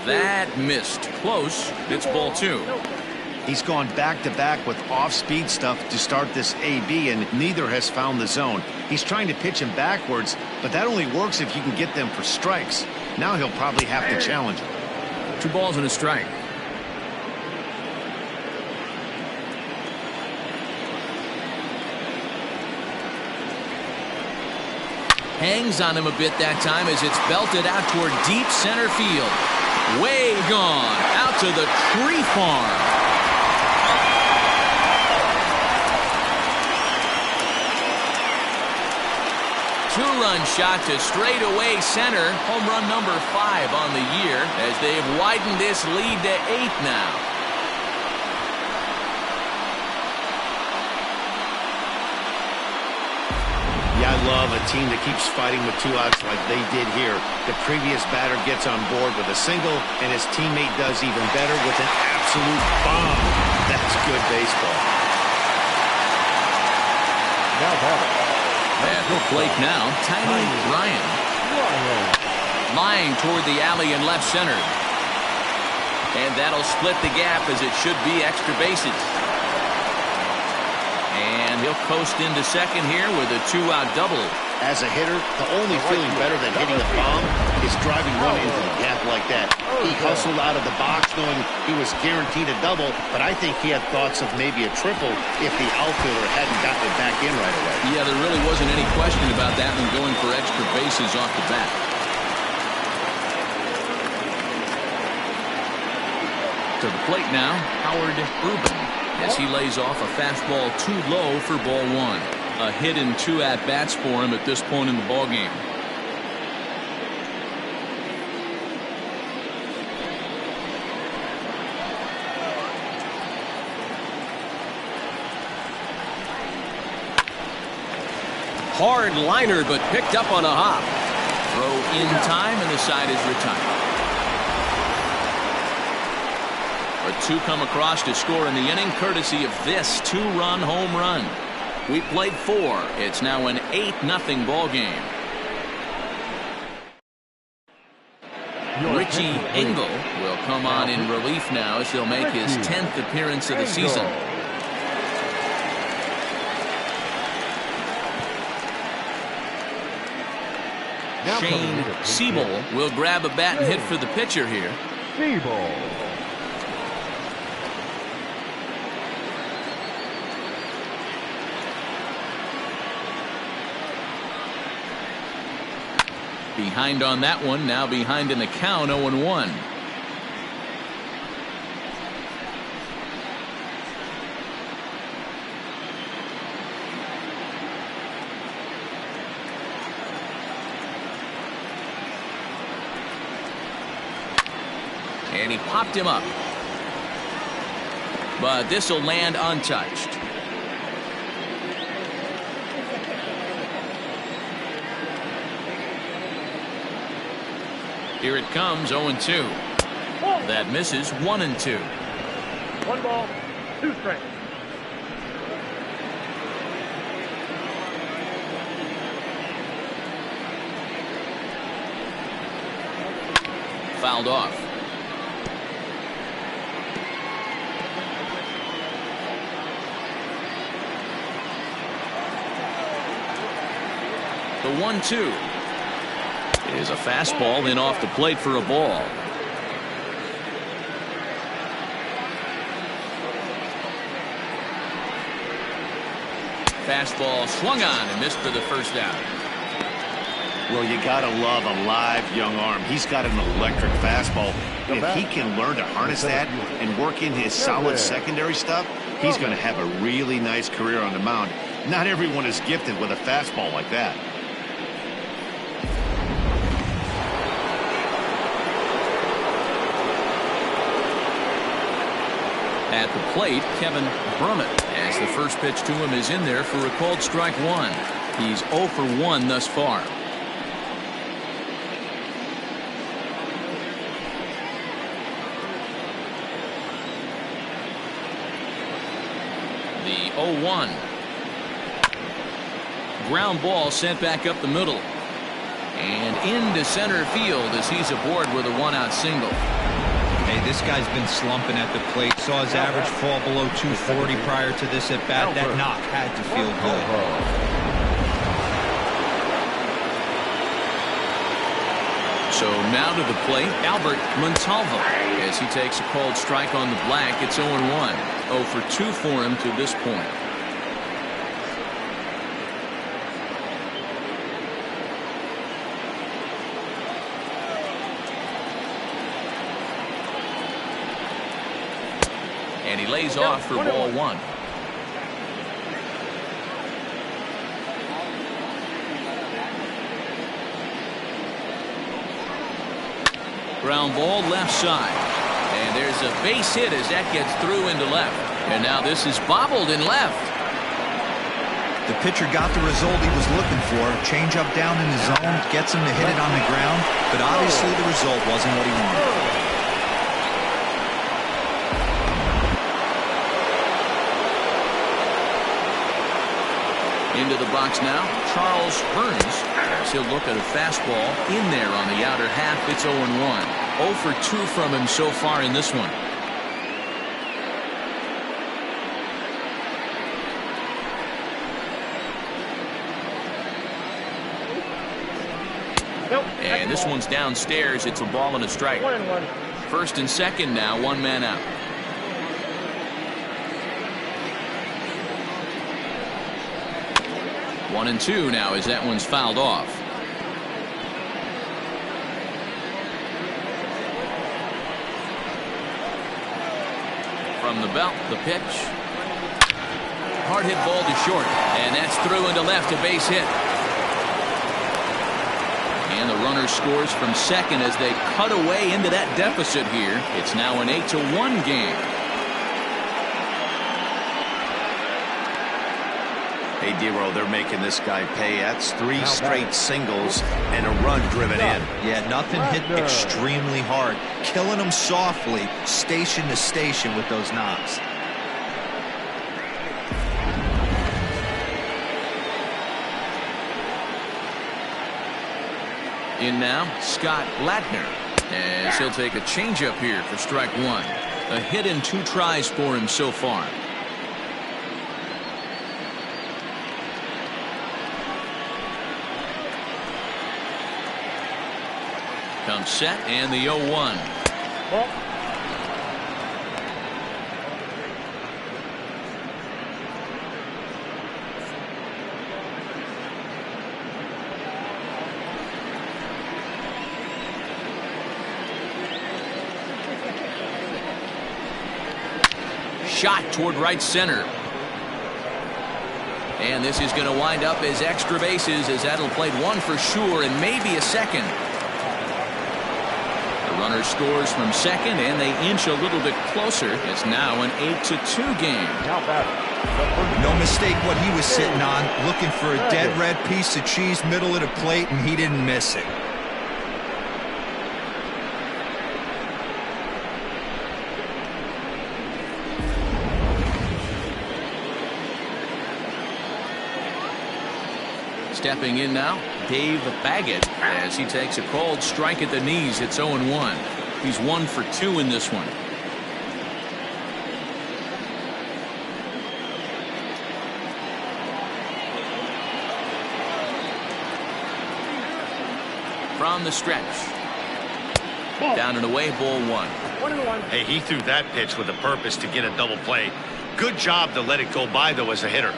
A: That missed. Close. It's ball 2.
B: He's gone back-to-back with off-speed stuff to start this AB, and neither has found the zone. He's trying to pitch him backwards, but that only works if you can get them for strikes. Now he'll probably have to challenge him.
A: 2 balls and a strike. Hangs on him a bit that time as it's belted out toward deep center field. Way gone. Out to the tree farm. Two-run shot to straightaway center. Home run number 5 on the year as they've widened this lead to 8 now.
B: Yeah, I love a team that keeps fighting with 2 outs like they did here. The previous batter gets on board with a single, and his teammate does even better with an absolute bomb. That's good baseball.
C: Now batting.
A: At the plate now, Tiny Ryan. Lying toward the alley in left center. And that'll split the gap as it should be extra bases. And he'll coast into second here with a 2-out double.
B: As a hitter, the only feeling better than hitting a bomb is driving one into the gap like that. He hustled out of the box knowing he was guaranteed a double, but I think he had thoughts of maybe a triple if the outfielder hadn't gotten it back in right away.
A: Yeah, there really wasn't any question about that one going for extra bases off the bat. To the plate now, Howard Rubin, as he lays off a fastball too low for ball 1. A hit and 2 at-bats for him at this point in the ballgame. Hard liner, but picked up on a hop. Throw in time, and the side is retired. But two come across to score in the inning, courtesy of this two-run home run. We played 4. It's now an 8-0 ball game. Richie Engel will come on in relief now as he'll make his 10th appearance of the season. Shane Siebel will grab a bat and hit for the pitcher here.
C: Siebel.
A: Behind on that one, now behind in the count, 0-1. And he popped him up. But this will land untouched. Here it comes, 0-2. That misses, 1-2.
E: 1 ball, 2 strikes.
A: Fouled off. The 1-2 is a fastball in off the plate for a ball. Fastball swung on and missed for the first out.
B: Well, you gotta love a live young arm. He's got an electric fastball. If he can learn to harness that and work in his solid secondary stuff, he's going to have a really nice career on the mound. Not everyone is gifted with a fastball like that.
A: At the plate, Kevin Brummett, as the first pitch to him is in there for a called strike 1. He's 0 for 1 thus far. The 0-1. Ground ball sent back up the middle. And into center field as he's aboard with a 1-out single.
D: Hey, this guy's been slumping at the plate. Saw his average fall below 240 prior to this at bat. That knock had to feel good.
A: So now to the plate, Albert Montalvo, as he takes a called strike on the black. It's 0-1. 0 for 2 for him to this point. And he lays off for ball 1. Ground ball left side. And there's a base hit as that gets through into left. And now this is bobbled in left.
D: The pitcher got the result he was looking for. Change up down in the zone, gets him to hit it on the ground. But obviously the result wasn't what he wanted.
A: Into the box now, Charles Burns, as he'll look at a fastball in there on the outer half. It's 0-1. 0 for 2 from him so far in this one. And this one's downstairs. It's a ball and a strike.
E: 1-1.
A: First and second now, 1 man out. One and 2 now as that one's fouled off. From the belt, the pitch. Hard hit ball to short, and that's through into left, a base hit. And the runner scores from second as they cut away into that deficit here. It's now an 8-1 game.
B: Hey, Dero, they're making this guy pay. That's 3 straight singles and a run driven in.
D: Yeah, nothing hit extremely hard. Killing them softly, station to station with those knocks.
A: In now, Scott Ladner, as he'll take a changeup here for strike one. A hit in 2 tries for him so far. Comes set and the 0-1. Shot toward right center. And this is going to wind up as extra bases, as that'll play one for sure and maybe a second. The runner scores from second and they inch a little bit closer. It's now an 8-2 game.
D: No mistake what he was sitting on, looking for a dead red piece of cheese middle of the plate, and he didn't miss it.
A: Stepping in now, Dave Baggett, as he takes a called strike at the knees. It's 0-1. He's 1 for 2 in this one. From the stretch. Down and away, ball 1.
B: Hey, he threw that pitch with a purpose to get a double play. Good job to let it go by, though, as a hitter.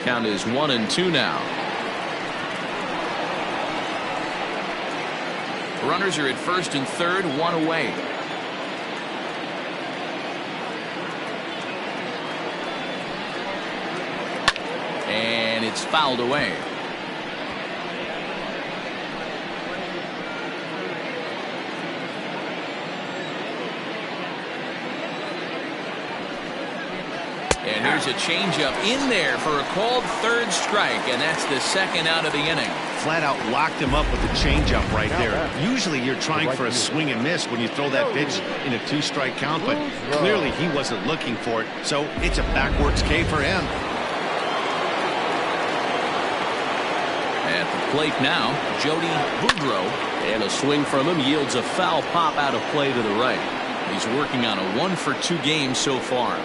A: Count is 1-2 now. Runners are at first and third, 1 away. And it's fouled away. And here's a changeup in there for a called third strike, and that's the second out of the inning.
B: Flat out locked him up with a changeup right there. Usually you're trying for a swing and miss when you throw that pitch in a 2-strike count, but clearly he wasn't looking for it, so it's a backwards K for him.
A: At the plate now, Jody Boudreau, and a swing from him yields a foul pop out of play to the right. He's working on a 1 for 2 game so far.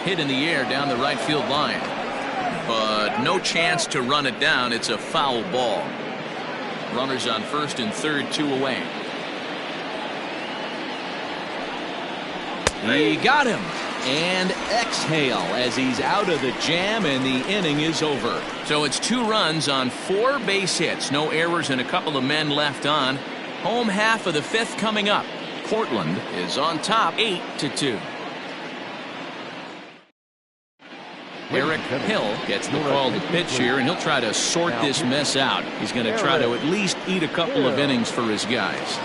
A: Hit in the air down the right field line, but no chance to run it down. It's a foul ball. Runners on first and third, 2 away. He got him, and exhale as he's out of the jam, and the inning is over. So it's 2 runs on 4 base hits, no errors, and a couple of men left on. Home half of the 5th coming up. Portland is on top, 8-2. Eric Hill gets the call to pitch here, and he'll try to sort this mess out. He's going to try to at least eat a couple of innings for his guys.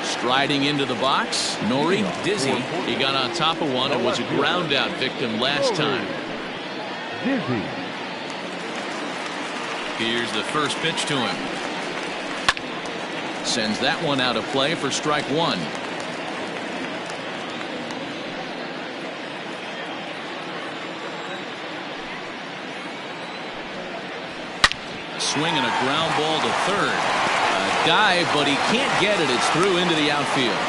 A: Striding into the box, Nori Dizzy. He got on top of one and was a ground out victim last time. Here's the first pitch to him. Sends that one out of play for strike 1. Swing and a ground ball to third. A dive, but he can't get it. It's through into the outfield.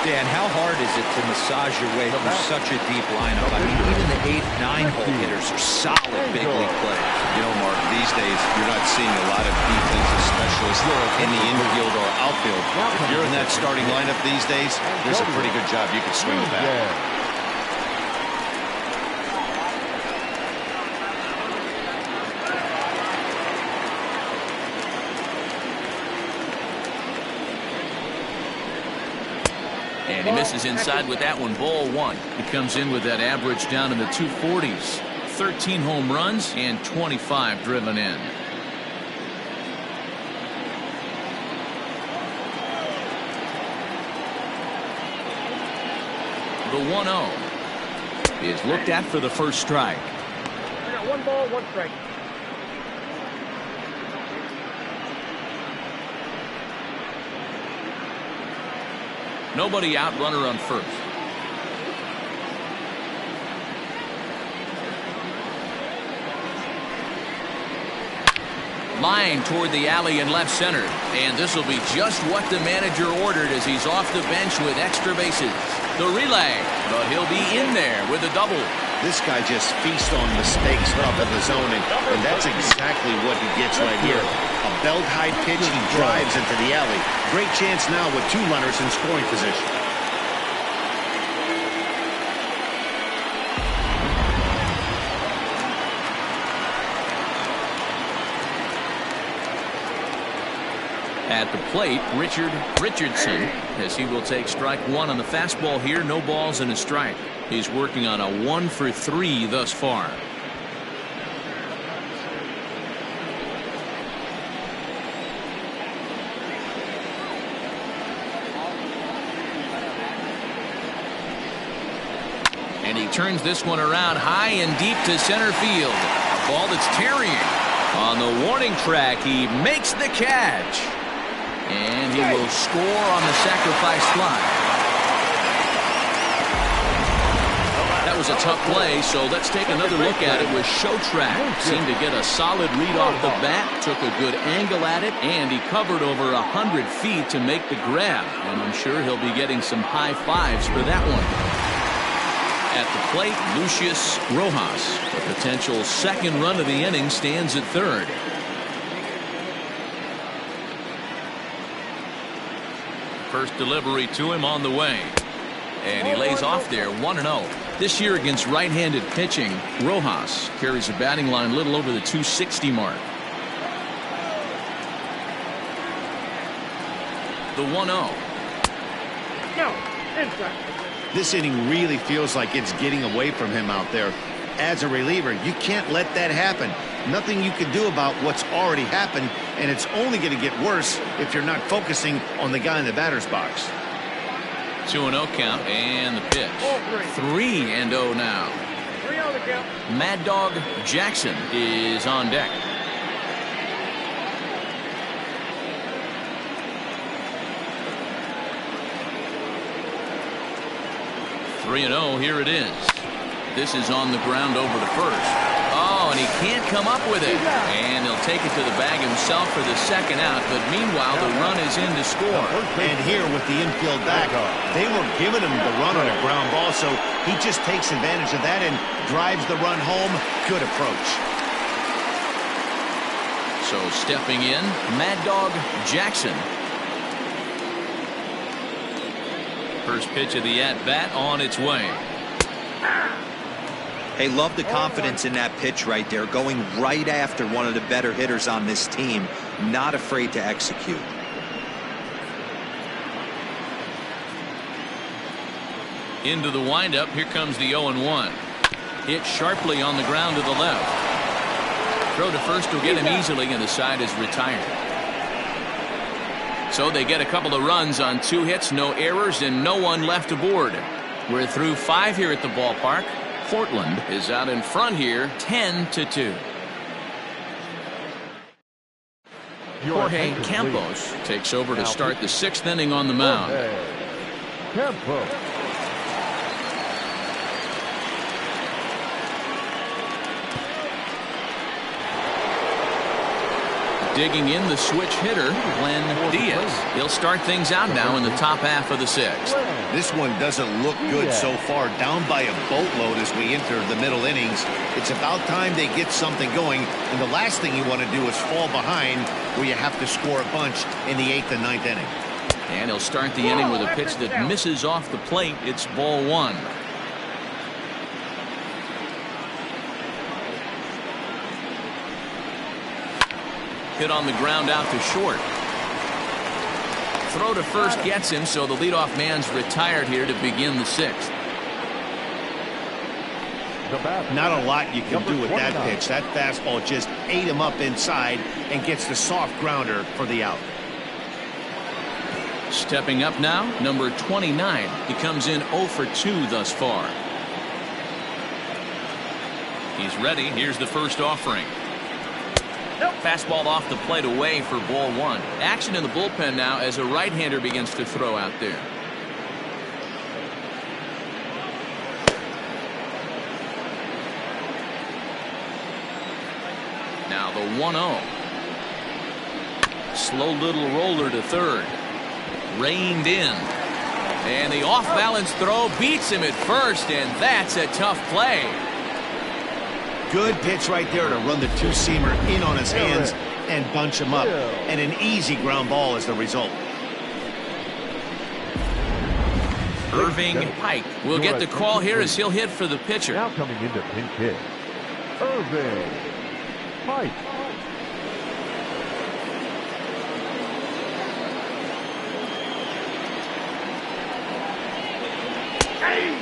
D: Dan, how hard is it to massage your way through such a deep lineup? I mean, even the 8th, 9th hole hitters are solid big league players.
F: You know, Mark, these days you're not seeing a lot of defensive specialists in the infield or outfield. If you're in that starting lineup these days, there's a pretty good job you can swing the bat.
A: And he misses inside with that one. Ball one. He comes in with that average down in the 240s. 13 home runs and 25 driven in. The 1-0 is looked at for the first strike.
E: I got 1 ball, 1 strike.
A: Nobody out, runner on first. Line toward the alley in left center. And this will be just what the manager ordered as he's off the bench with extra bases. The relay, but he'll be in there with a double.
F: This guy just feasts on mistakes up in the zone, and that's exactly what he gets right here. A belt-high pitch, he drives into the alley. Great chance now with 2 runners in scoring position.
A: At the plate, Richardson, as he will take strike 1 on the fastball here. No balls and a strike. He's working on a 1 for 3 thus far. And he turns this one around high and deep to center field. A ball that's tarrying. On the warning track, he makes the catch. And he will score on the sacrifice fly. That was a tough play, so let's take another look at it with show track. Seemed to get a solid read off the bat, took a good angle at it, and he covered over 100 feet to make the grab. And I'm sure he'll be getting some high fives for that one. At the plate, Lucius Rojas. The potential second run of the inning stands at third. First delivery to him on the way. And he lays off there 1-0. This year against right-handed pitching, Rojas carries a batting line a little over the 260 mark. The 1-0.
E: No, inside.
B: This inning really feels like it's getting away from him out there. As a reliever, you can't let that happen. Nothing you can do about what's already happened, and it's only going to get worse if you're not focusing on the guy in the batter's box.
A: 2-0 count, and the pitch. 3-0 now.
E: 3 on the count.
A: Mad Dog Jackson is on deck. Here it is. This is on the ground over to first. Oh, and he can't come up with it. And he'll take it to the bag himself for the second out. But meanwhile, the run is in to score.
B: And here with the infield back, they were giving him the run on a ground ball, so he just takes advantage of that and drives the run home. Good approach.
A: So stepping in, Mad Dog Jackson. First pitch of the at-bat on its way.
D: Hey, love the confidence in that pitch right there, going right after one of the better hitters on this team, not afraid to execute.
A: Into the windup, here comes the 0-1. Hit sharply on the ground to the left. Throw to first will get him easily, and the side is retired. So they get a couple of runs on 2 hits, no errors, and no one left aboard. We're through 5 here at the ballpark. Portland is out in front here, 10-2. Jorge Campos takes over to start the 6th inning on the mound.
C: Campos.
A: Digging in the switch hitter, Glenn Diaz. He'll start things out now in the top half of the 6th.
B: This one doesn't look good so far, down by a boatload as we enter the middle innings. It's about time they get something going, and the last thing you want to do is fall behind where you have to score a bunch in the 8th and 9th inning.
A: And he'll start the inning with a pitch that misses off the plate. It's ball 1. Hit on the ground out to short. throw to first gets him, so the leadoff man's retired here to begin the 6th.
B: Not a lot you can do with that pitch. That fastball just ate him up inside and gets the soft grounder for the out.
A: Stepping up now, number 29. He comes in 0 for 2 thus far. He's ready. Here's the first offering. Fastball off the plate away for ball 1. Action in the bullpen now as a right-hander begins to throw out there. Now the 1-0. Slow little roller to third. Reined in. And the off-balance throw beats him at first, and that's a tough play.
B: Good pitch right there to run the two-seamer in on his hands and bunch him up. And an easy ground ball is the result.
A: Irving Pike will get the call here as he'll hit for the pitcher.
C: Now coming into pinch hit, Irving Pike.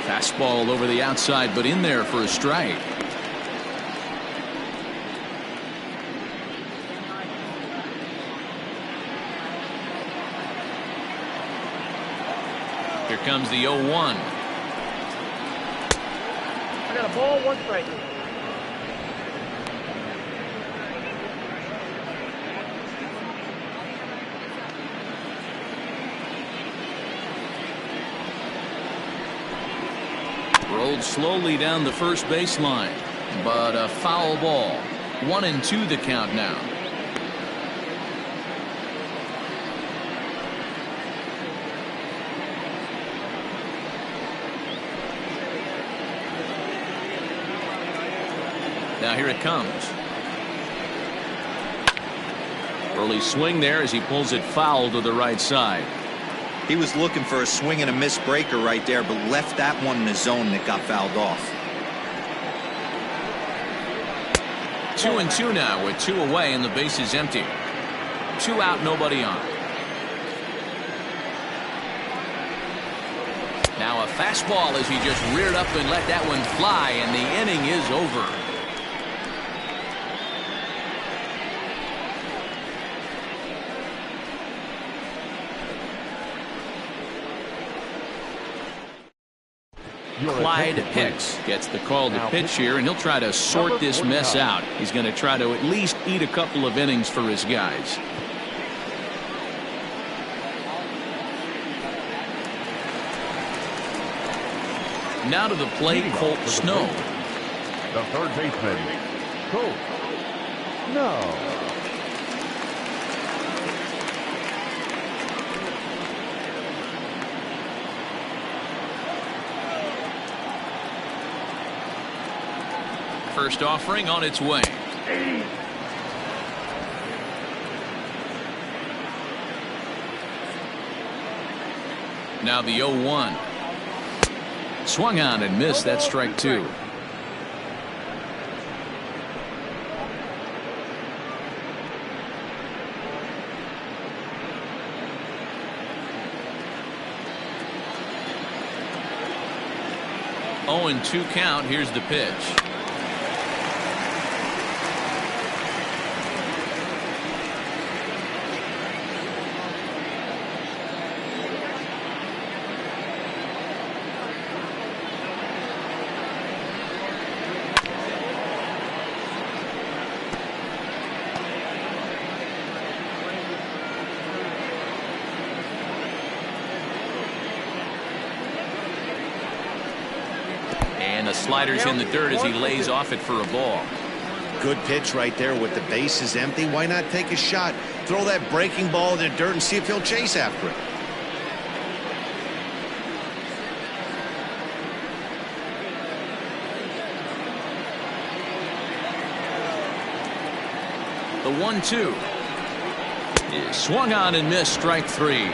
A: Fastball over the outside, but in there for a strike. Here comes the 0-1.
E: I got a ball, 1 strike.
A: Rolled slowly down the first baseline, but a foul ball. 1-2 the count now. Now here it comes. Early swing there as he pulls it foul to the right side.
D: He was looking for a swing and a miss breaker right there, but left that one in the zone that got fouled off.
A: 2-2 now with 2 away and the base is empty. 2 out, nobody on. Now a fastball as he just reared up and let that one fly, and the inning is over. Clyde Hicks gets the call to pitch here, and he'll try to sort this mess out. He's going to try to at least eat a couple of innings for his guys. Now to the plate, Colt Snow.
C: The third baseman, Colt Snow.
A: First offering on its way. Now the 0-1. Swung on and missed. That's strike 2. Oh, and 2 count. Here's the pitch. And the slider's in the dirt as he lays off it for a ball.
B: Good pitch right there with the bases empty. Why not take a shot? Throw that breaking ball in the dirt and see if he'll chase after it.
A: The 1-2 is swung on and missed. Strike 3.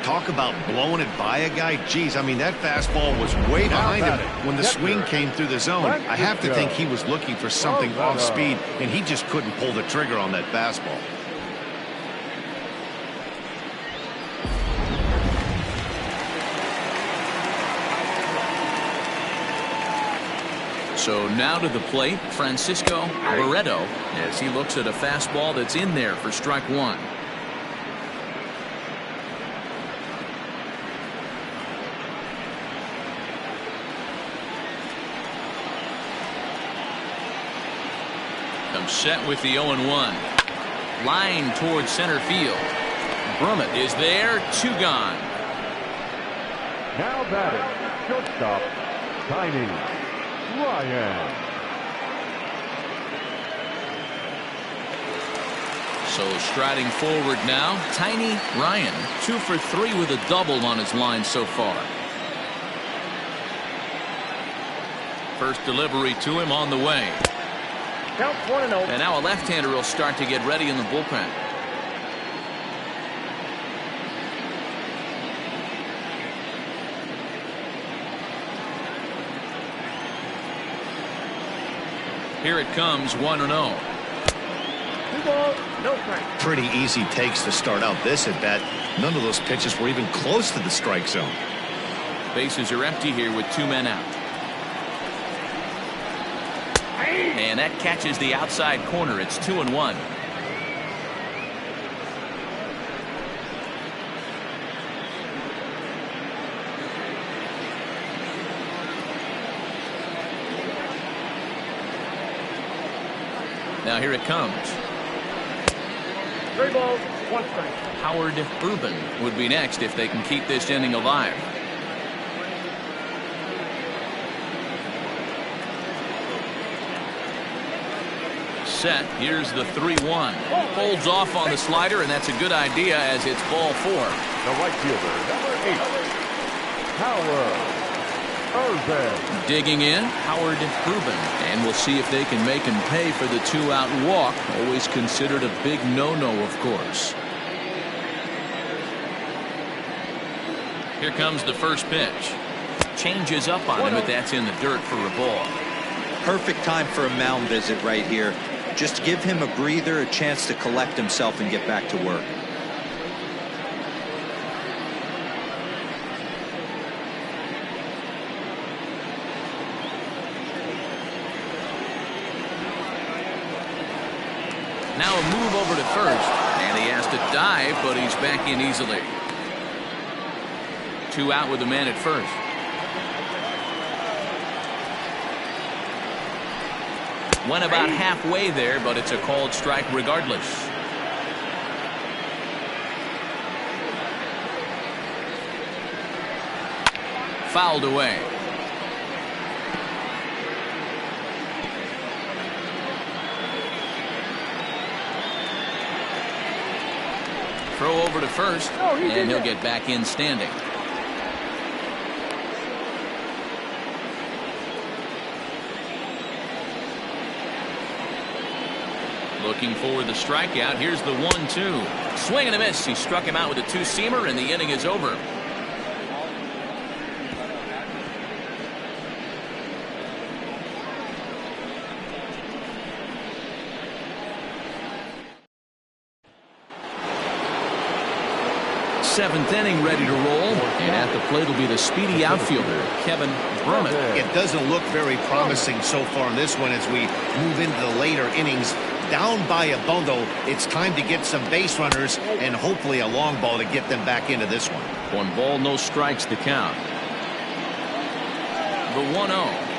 B: Talk about blowing it by a guy. Geez, I mean, that fastball was way behind him when the swing came through the zone. I have to think he was looking for something off speed, and he just couldn't pull the trigger on that fastball.
A: So now to the plate, Francisco Barreto, as he looks at a fastball that's in there for strike one. Comes set with the 0-1. Line towards center field. Brummett is there, 2 gone.
C: Now batting, shortstop, Tiny Ryan.
A: So striding forward now, Tiny Ryan, 2 for 3 with a double on his line so far. First delivery to him on the way.
E: Count 1-0.
A: And now a left-hander will start to get ready in the bullpen. Here it comes, 1-0.
E: 2 balls, no strike.
B: Pretty easy takes to start out this at bat. None of those pitches were even close to the strike zone.
A: Bases are empty here with 2 men out. And that catches the outside corner. It's 2-1. Now here it comes.
E: 3 balls, 1 strike.
A: Howard Urban would be next if they can keep this inning alive. Set. Here's the 3-1. Holds off on the slider, and that's a good idea as it's ball 4.
C: The right fielder, number 8, Howard Urban.
A: Digging in, Howard Urban, and we'll see if they can make him pay for the 2-out walk. Always considered a big no-no, of course. Here comes the first pitch. Changes up on him, but that's in the dirt for a ball.
D: Perfect time for a mound visit right here. Just give him a breather, a chance to collect himself and get back to work.
A: Now a move over to first, and he has to dive, but he's back in easily. 2 out with the man at first. Went about halfway there, but it's a called strike regardless. Fouled away. Throw over to first, and he'll get back in standing. Looking for the strikeout. Here's the 1-2. Swing and a miss. He struck him out with a 2-seamer, and the inning is over. Seventh inning ready to roll, and at the plate will be the speedy outfielder, Kevin Brummett.
B: It doesn't look very promising so far in this one as we move into the later innings. Down by a bundle, it's time to get some base runners and hopefully a long ball to get them back into this one.
A: 1 ball, no strikes to count. The 1-0.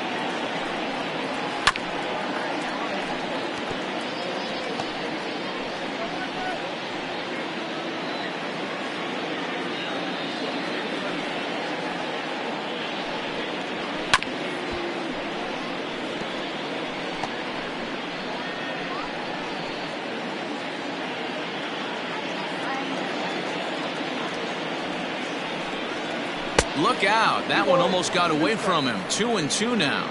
A: Look out. That one almost got away from him. 2-2 now.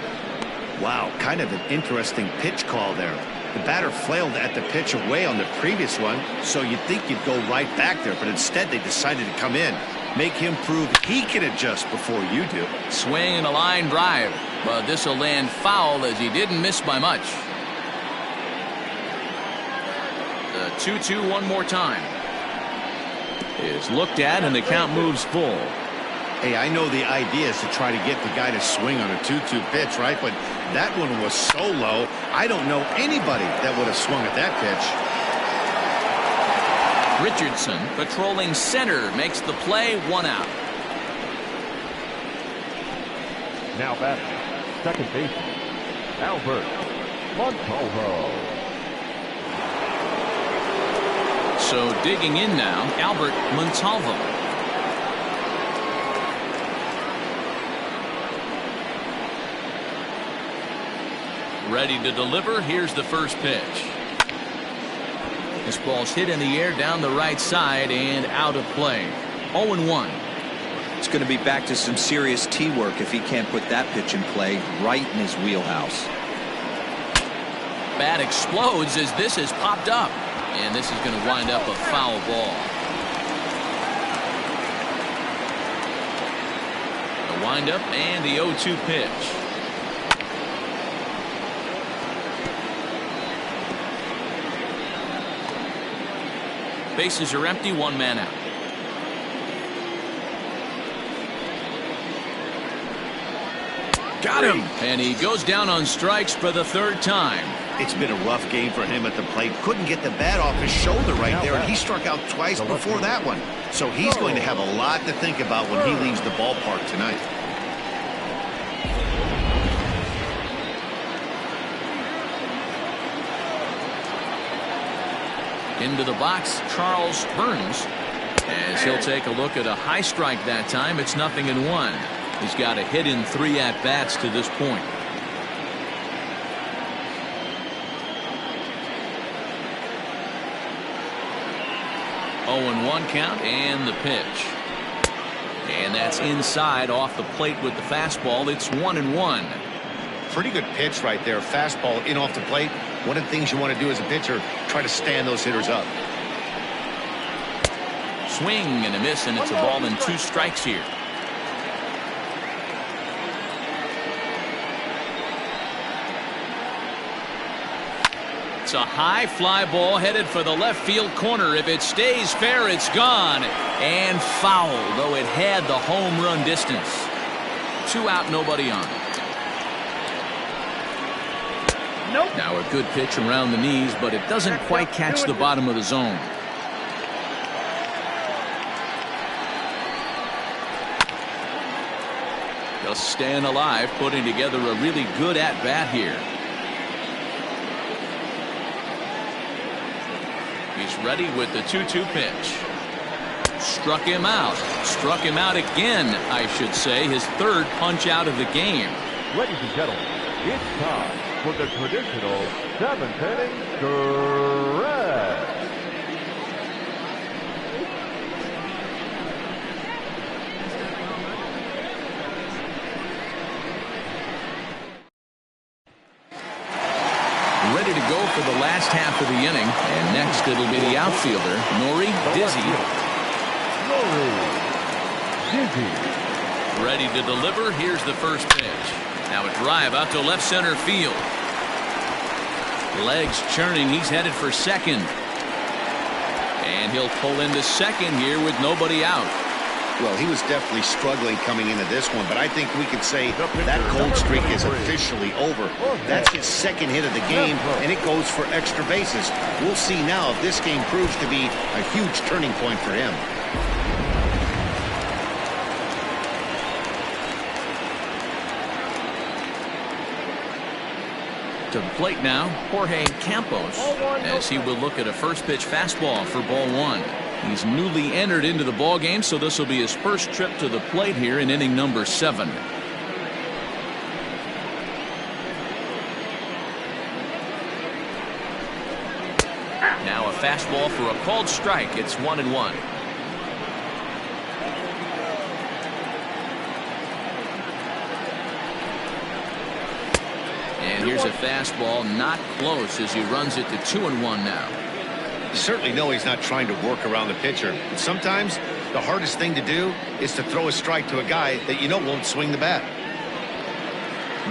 B: Wow, kind of an interesting pitch call there. The batter flailed at the pitch away on the previous one, so you'd think you'd go right back there, but instead they decided to come in. Make him prove he can adjust before you do.
A: Swing and a line drive, but this will land foul as he didn't miss by much. The 2-2 one more time. Is looked at, and the count moves full.
B: Hey, I know the idea is to try to get the guy to swing on a 2-2 pitch, right? But
F: That one was so low, I don't know anybody that would have swung at that pitch.
A: Richardson patrolling center makes the play, 1 out.
C: Now batting, second baseman, Albert Montalvo.
A: So digging in now, Albert Montalvo. Ready to deliver. Here's the first pitch. This ball's hit in the air down the right side and out of play. 0-1.
D: It's going to be back to some serious tee work if he can't put that pitch in play right in his wheelhouse.
A: Bat explodes as this has popped up. And this is going to wind up a foul ball. The windup and the 0-2 pitch. Bases are empty, 1 man out. Got him! And he goes down on strikes for the 3rd time.
B: It's been a rough game for him at the plate. Couldn't get the bat off his shoulder right there, and he struck out twice before that one. So he's going to have a lot to think about when he leaves the ballpark tonight.
A: Into the box, Charles Burns, as he'll take a look at a high strike that time. It's 0-1. He's got a hit in 3 at-bats to this point. Oh, 1 count and the pitch. And that's inside off the plate with the fastball. It's 1-1.
F: Pretty good pitch right there. Fastball in off the plate. One of the things you want to do as a pitcher, try to stand those hitters up.
A: Swing and a miss, and it's a ball and 2 strikes here. It's a high fly ball headed for the left field corner. If it stays fair, it's gone. And foul, though it had the home run distance. 2 out, nobody on.
E: Nope.
A: Now a good pitch around the knees, but it doesn't quite catch the bottom of the zone. Just staying alive, putting together a really good at-bat here. He's ready with the 2-2 pitch. Struck him out. Struck him out again, I should say. His 3rd punch out of the game.
C: Ladies and gentlemen, it's time for the traditional 7th inning stretch.
A: Ready to go for the last half of the inning. And next it'll be the outfielder, Nori Dizzy. Ready to deliver. Here's the first pitch. Now a drive out to left center field. Legs churning. He's headed for second. And he'll pull into second here with nobody out.
F: Well, he was definitely struggling coming into this one, but I think we could say that cold streak is officially over. That's his 2nd hit of the game, and it goes for extra bases. We'll see now if this game proves to be a huge turning point for him.
A: To the plate now, Jorge Campos, as he will look at a first pitch fastball for ball 1. He's newly entered into the ball game, so this will be his first trip to the plate here in inning number 7. Now a fastball for a called strike. It's 1-1. And here's a fastball not close as he runs it to 2-1 now.
F: You certainly know he's not trying to work around the pitcher, but sometimes the hardest thing to do is to throw a strike to a guy that you know won't swing the bat.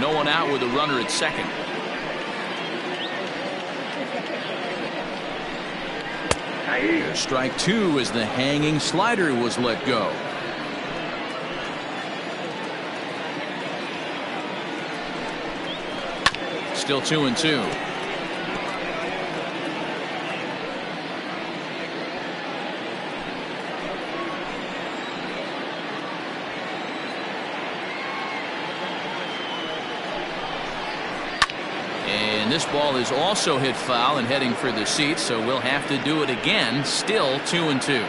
A: No one out with a runner at second. Strike 2 as the hanging slider was let go. Still 2-2. And this ball is also hit foul and heading for the seats, so we'll have to do it again. Still 2-2.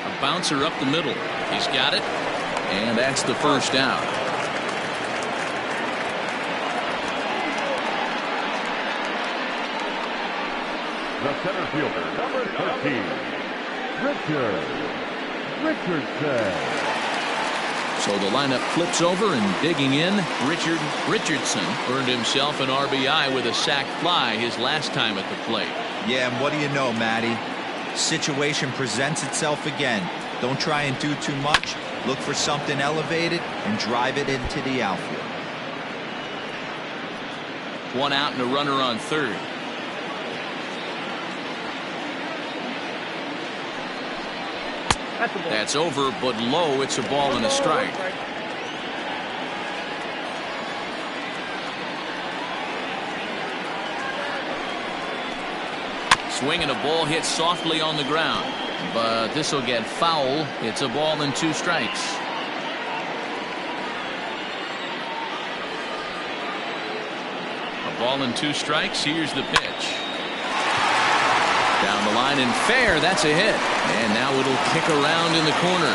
A: A bouncer up the middle. He's got it. And that's the first out.
C: The center fielder, number 13, Richardson.
A: So the lineup flips over, and digging in, Richardson earned himself an RBI with a sac fly his last time at the plate.
D: Yeah, and what do you know, Matty? Situation presents itself again. Don't try and do too much. Look for something elevated and drive it into the outfield.
A: One out and a runner on third. That's over, but low. It's a ball and a strike. Swing and a ball hit softly on the ground, but this will get foul. It's a ball and 2 strikes. A ball and 2 strikes. Here's the pitch. Down the line and fair. That's a hit. And now it'll kick around in the corner.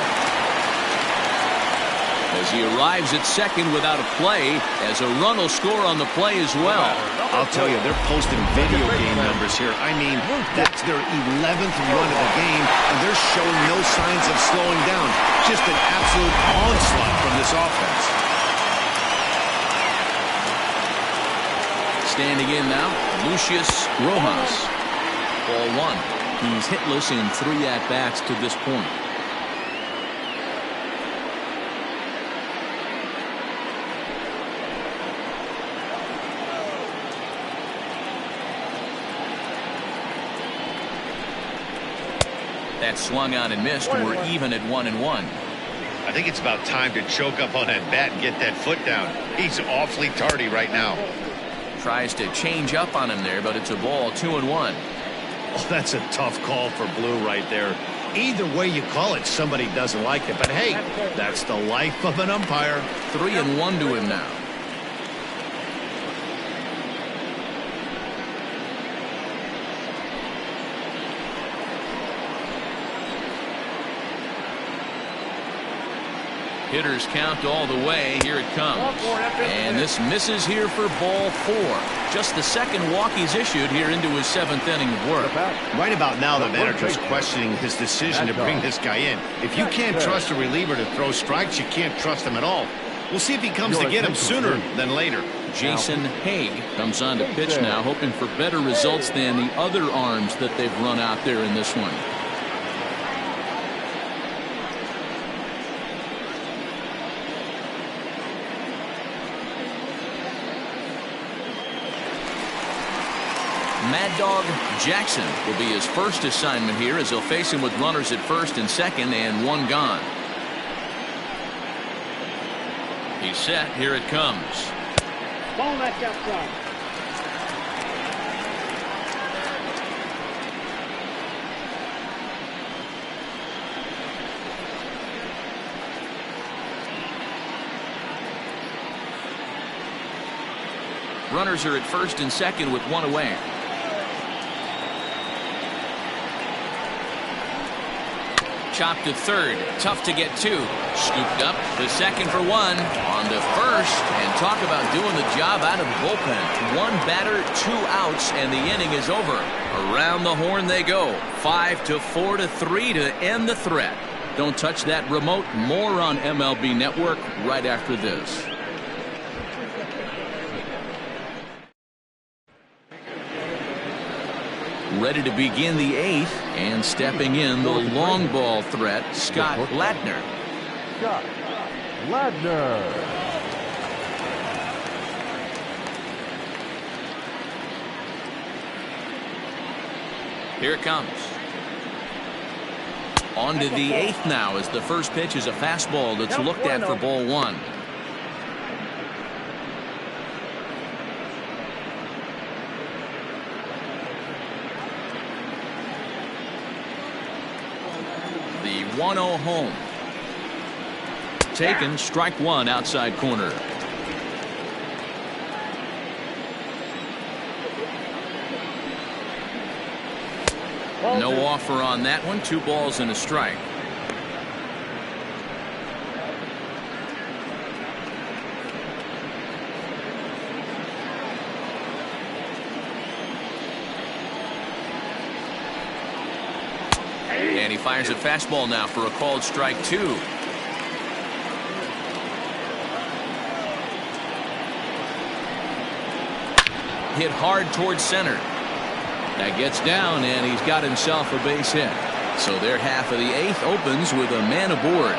A: As he arrives at second without a play, as a run will score on the play as well.
B: I'll tell you, they're posting video game numbers here. I mean, that's their 11th run of the game, and they're showing no signs of slowing down. Just an absolute onslaught from this offense.
A: Standing in now, Lucius Rojas. Ball 1. He's hitless in 3 at-bats to this point. That swung out and missed. We're even at 1-1.
F: I think it's about time to choke up on that bat and get that foot down. He's awfully tardy right now.
A: Tries to change up on him there, but it's a ball. 2-1.
B: Oh, that's a tough call for Blue right there. Either way you call it, somebody doesn't like it. But hey, that's the life of an umpire.
A: 3-1 to him now. Hitters count all the way. Here it comes. And this misses here for ball 4. Just the second walk he's issued here into his 7th inning of work.
B: Right about now, the manager's questioning his decision to bring this guy in. If you can't trust a reliever to throw strikes, you can't trust him at all. We'll see if he comes to get him sooner than later.
A: Jason Haig comes on to pitch now, hoping for better results than the other arms that they've run out there in this one. Mad Dog Jackson will be his first assignment here, as he'll face him with runners at first and second and 1 gone. He's set. Here it comes.
E: Ball that's outside.
A: Runners are at first and second with 1 away. Chopped to third. Tough to get to. Scooped up to second for 1. On to first. And talk about doing the job out of the bullpen. 1 batter, 2 outs, and the inning is over. Around the horn they go. 5-4 to 3 to end the threat. Don't touch that remote. More on MLB Network right after this. Ready to begin the 8th, and stepping in the long ball threat, Scott Ladner.
C: Scott Ladner.
A: Here it comes. On to the 8th now, as the first pitch is a fastball that's looked at for ball 1. The 1-0 home. Taken, strike 1 outside corner. No offer on that one. 2 balls and a strike. And he fires a fastball now for a called strike 2. Hit hard towards center. That gets down, and he's got himself a base hit. So their half of the 8th opens with a man aboard.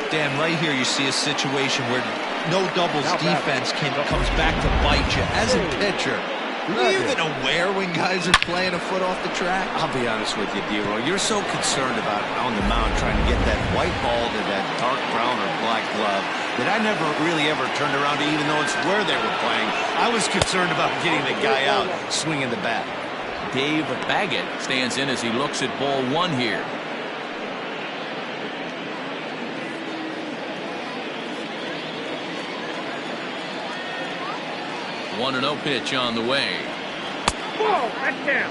D: Dan, right here you see a situation where no doubles defense comes back to bite you. As a pitcher, are you even aware when guys are playing a foot off the track?
B: I'll be honest with you, D-Roy. You're so concerned about on the mound trying to get that white ball to that dark brown or black glove that I never really ever turned around to even notice where they were playing. I was concerned about getting the guy out swinging the bat.
A: Dave Baggett stands in as he looks at ball 1 here. One and 0 pitch on the way.
E: Ball, that's down.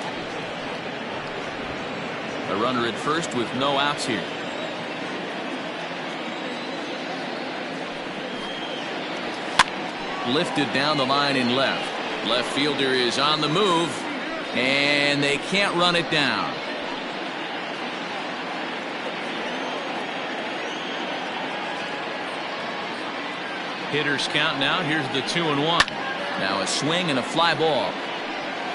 A: A runner at first with no outs here. Lifted down the line in left. Left fielder is on the move, and they can't run it down. Hitters count now. Here's the 2-1. Now a swing and a fly ball,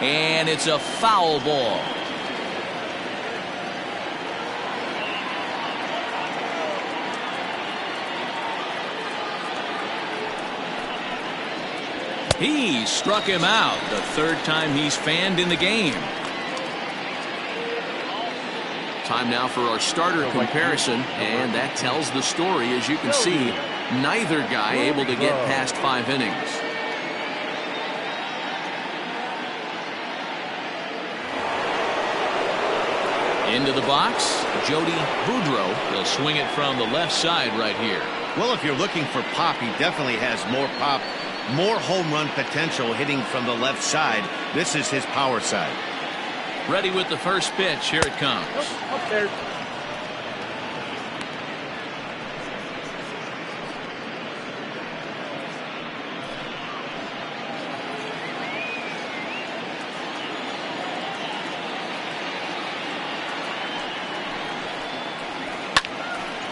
A: and it's a foul ball. He struck him out, the 3rd time he's fanned in the game. Time now for our starter comparison, and that tells the story. As you can see, neither guy able to get past 5 innings. Into the box, Jody Boudreau will swing it from the left side right here.
B: Well, if you're looking for pop, he definitely has more pop, more home run potential hitting from the left side. This is his power side.
A: Ready with the first pitch. Here it comes.
E: Up there.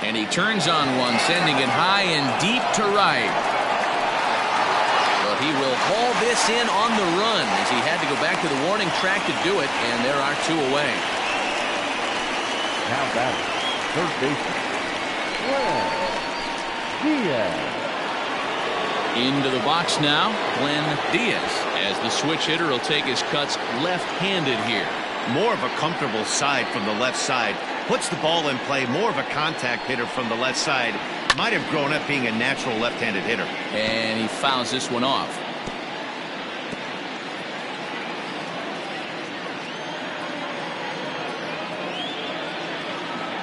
A: And he turns on one, sending it high and deep to right. Well, he will haul this in on the run as he had to go back to the warning track to do it, and there are 2 away.
C: Now batting, third baseman, Glenn Diaz.
A: Into the box now, Glenn Diaz, as the switch hitter will take his cuts left-handed here.
B: More of a comfortable side from the left side. Puts the ball in play. More of a contact hitter from the left side. Might have grown up being a natural left-handed hitter.
A: And he fouls this one off.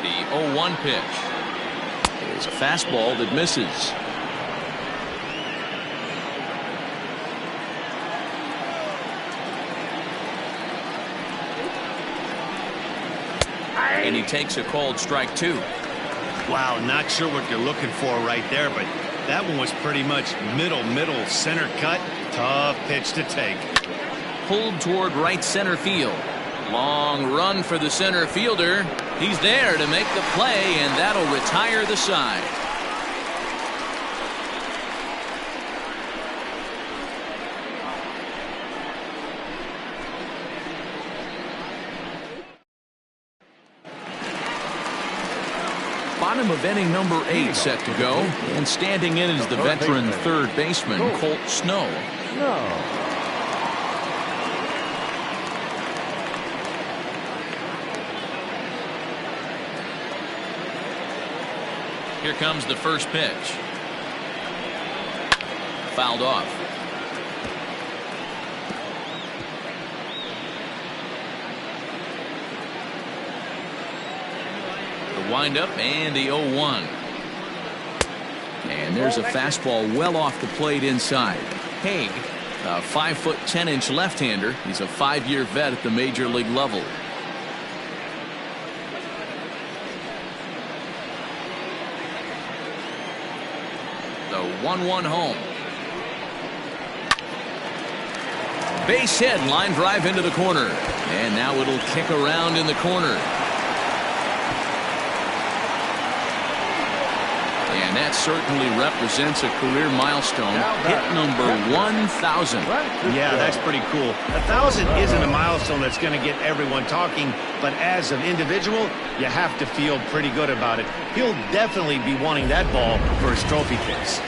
A: The 0-1 pitch is a fastball that misses. And he takes a called strike 2.
B: Wow, not sure what you're looking for right there, but that one was pretty much middle center cut. Tough pitch to take.
A: Pulled toward right center field. Long run for the center fielder. He's there to make the play, and that'll retire the side. Bottom of inning number 8 set to go, and standing in is the veteran third baseman Colt Snow. Here comes the first pitch. Fouled off. The windup and the 0-1. And there's a fastball well off the plate inside. Haig, a 5'10" left-hander. He's a 5-year vet at the major league level. The 1-1 home. Base hit, line drive into the corner. And now it'll kick around in the corner. And that certainly represents a career milestone. Hit number 1,000.
F: Yeah, that's pretty cool. 1,000 isn't a milestone that's going to get everyone talking, but as an individual, you have to feel pretty good about it. He'll definitely be wanting that ball for his trophy case.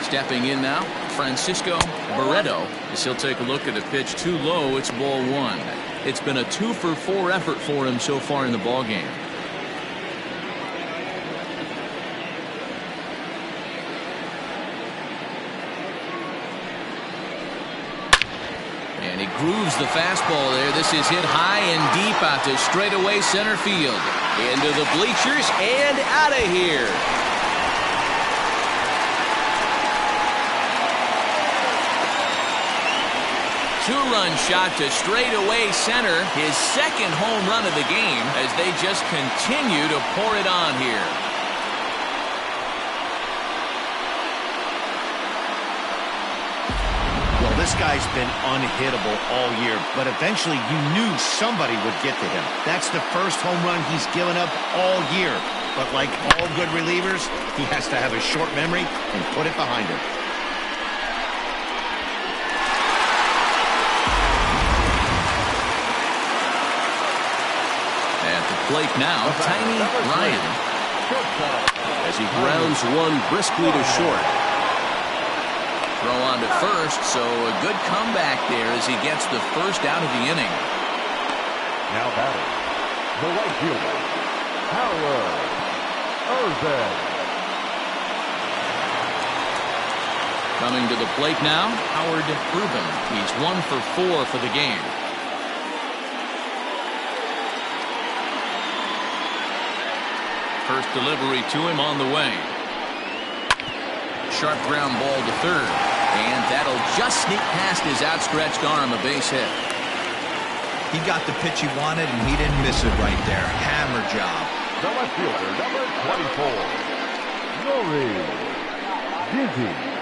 A: Stepping in now, Francisco Barreto, as he'll take a look at a pitch too low. It's ball 1. It's been a 2-for-4 effort for him so far in the ballgame. And he grooves the fastball there. This is hit high and deep out to straightaway center field. Into the bleachers and out of here. Two-run shot to straightaway center. His second home run of the game as they just continue to pour it on here.
F: Well, this guy's been unhittable all year, but eventually you knew somebody would get to him. That's the first home run he's given up all year. But like all good relievers, he has to have a short memory and put it behind him.
A: Plate now, Tiny Ryan, as he grounds one briskly to short. Throw on to first, so a good comeback there as he gets the first out of the inning.
C: Now batting, the right fielder, Howard Irvin.
A: Coming to the plate now, Howard Irvin. He's 1 for 4 for the game. First delivery to him on the way. Sharp ground ball to third. And that'll just sneak past his outstretched arm, a base hit.
D: He got the pitch he wanted, and he didn't miss it right there. Hammer job.
C: The left fielder, number 24, Rory Dizzy.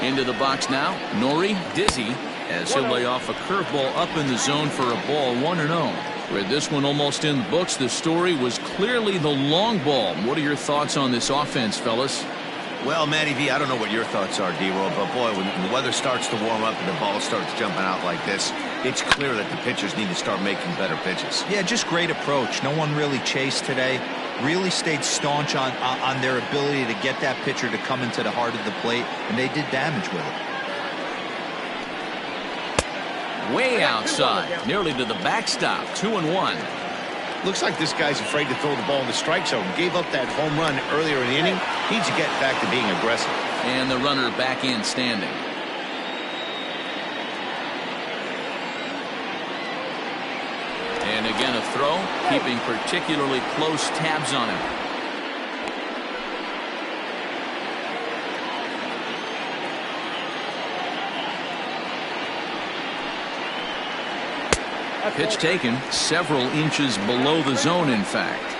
A: Into the box now, Nori Dizzy, as he'll lay off a curveball up in the zone for a ball 1-0. With this one almost in the books, the story was clearly the long ball. What are your thoughts on this offense, fellas?
B: Well, Matty V, I don't know what your thoughts are, D-Roll, but boy, when the weather starts to warm up and the ball starts jumping out like this, it's clear that the pitchers need to start making better pitches.
D: Yeah, just great approach. No one really chased today. Really stayed staunch on their ability to get that pitcher to come into the heart of the plate, and they did damage with it.
A: Way outside, nearly to the backstop, 2-1.
F: Looks like this guy's afraid to throw the ball in the strike zone. Gave up that home run earlier in the inning. Needs to get back to being aggressive.
A: And the runner back in standing. And again a throw, keeping particularly close tabs on him. Pitch taken several inches below the zone, in fact.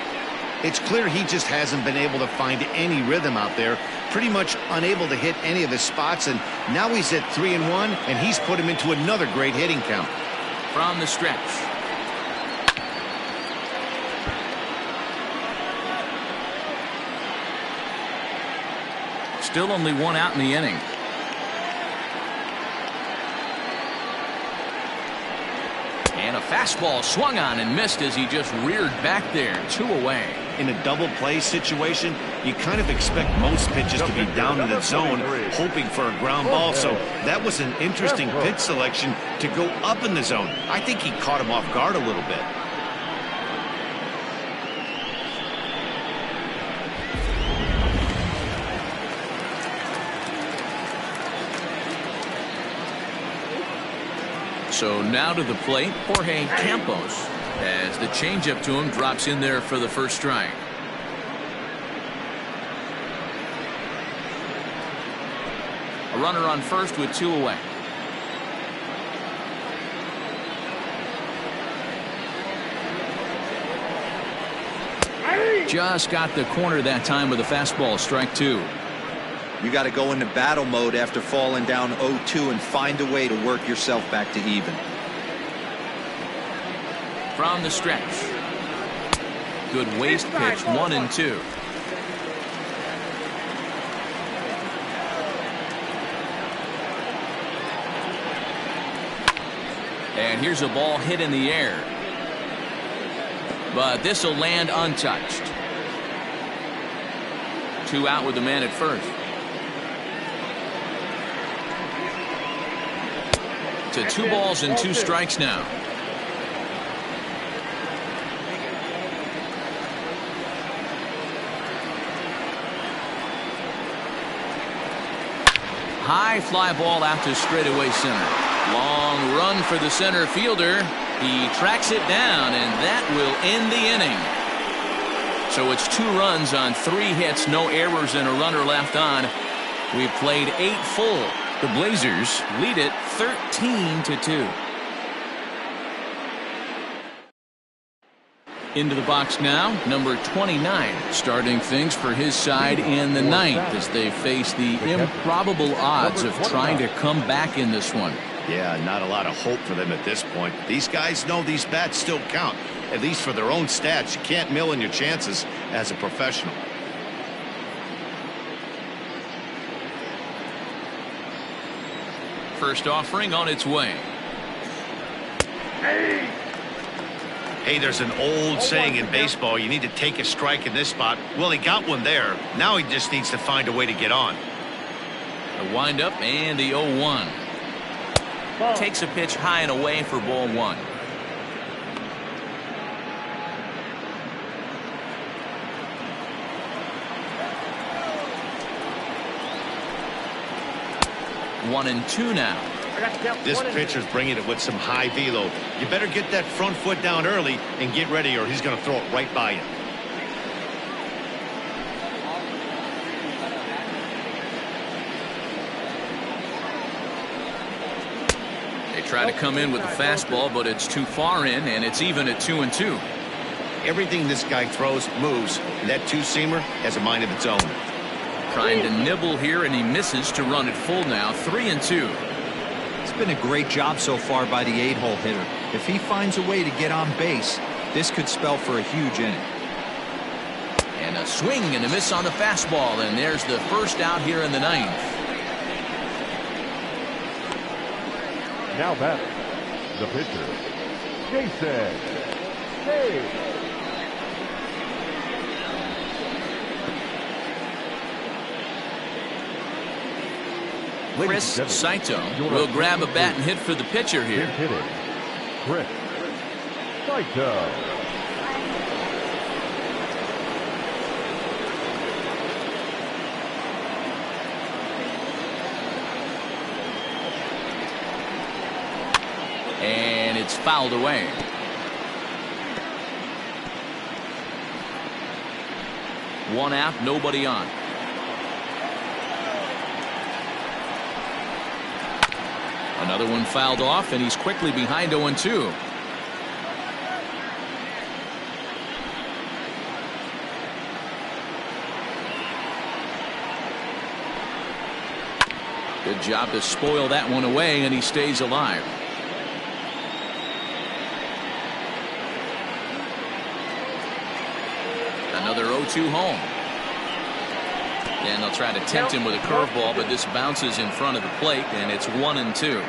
F: It's clear he just hasn't been able to find any rhythm out there. Pretty much unable to hit any of his spots, and now he's at 3-1, and he's put him into another great hitting count.
A: From the stretch. Still only one out in the inning. And a Fastball swung on and missed as he just reared back there. 2 away.
B: In a double play situation, you kind of expect most pitches to be down in the zone, hoping for a ground ball. So that was an interesting pitch selection to go up in the zone. I think he caught him off guard a little bit.
A: So now to the plate, Jorge Campos, as the changeup to him drops in there for the first strike. A runner on first with 2 away. Just got the corner that time with a fastball. Strike 2.
D: You got to go into battle mode after falling down 0-2 and find a way to work yourself back to even.
A: From the stretch. Good waist pitch. 1-2. And here's a ball hit in the air. But this will land untouched. 2 out with the man at first. To 2 balls and 2 strikes now. High fly ball out to straightaway center. Long run for the center fielder. He tracks it down, and that will end the inning. So it's 2 runs on 3 hits, no errors, and a runner left on. We've played 8 full. The Blazers lead it 13-2. Into the box now, number 29, starting things for his side in the 9th as they face the improbable odds of trying to come back in this one.
B: Yeah, not a lot of hope for them at this point. These guys know these bats still count, at least for their own stats. You can't mill in your chances as a professional.
A: First offering on its way.
B: Hey, there's an old saying in baseball, you need to take a strike in this spot. Well, he got one there. Now he just needs to find a way to get on.
A: The windup and the 0-1. Takes a pitch high and away for ball 1. One and 2 now.
B: This pitcher's bringing it with some high velo. You better get that front foot down early and get ready, or he's going to throw it right by you.
A: They try to come in with the fastball, but it's too far in, and it's even at 2-2.
B: Everything this guy throws moves, and that 2-seamer has a mind of its own.
A: Trying to nibble here, and he misses to run it full now. 3-2.
D: It's been a great job so far by the 8-hole hitter. If he finds a way to get on base, this could spell for a huge inning.
A: And a swing and a miss on the fastball, and there's the first out here in the 9th.
C: Now batter, the pitcher, Jason Day.
A: Chris Saito will grab a bat and hit for the pitcher here.
C: Hitting, Chris Saito.
A: And it's fouled away. One out, nobody on. Another one fouled off, and he's quickly behind 0-2. Good job to spoil that one away, and he stays alive. Another 0-2 home. And they'll try to tempt him with a curveball, but this bounces in front of the plate, and it's 1-2.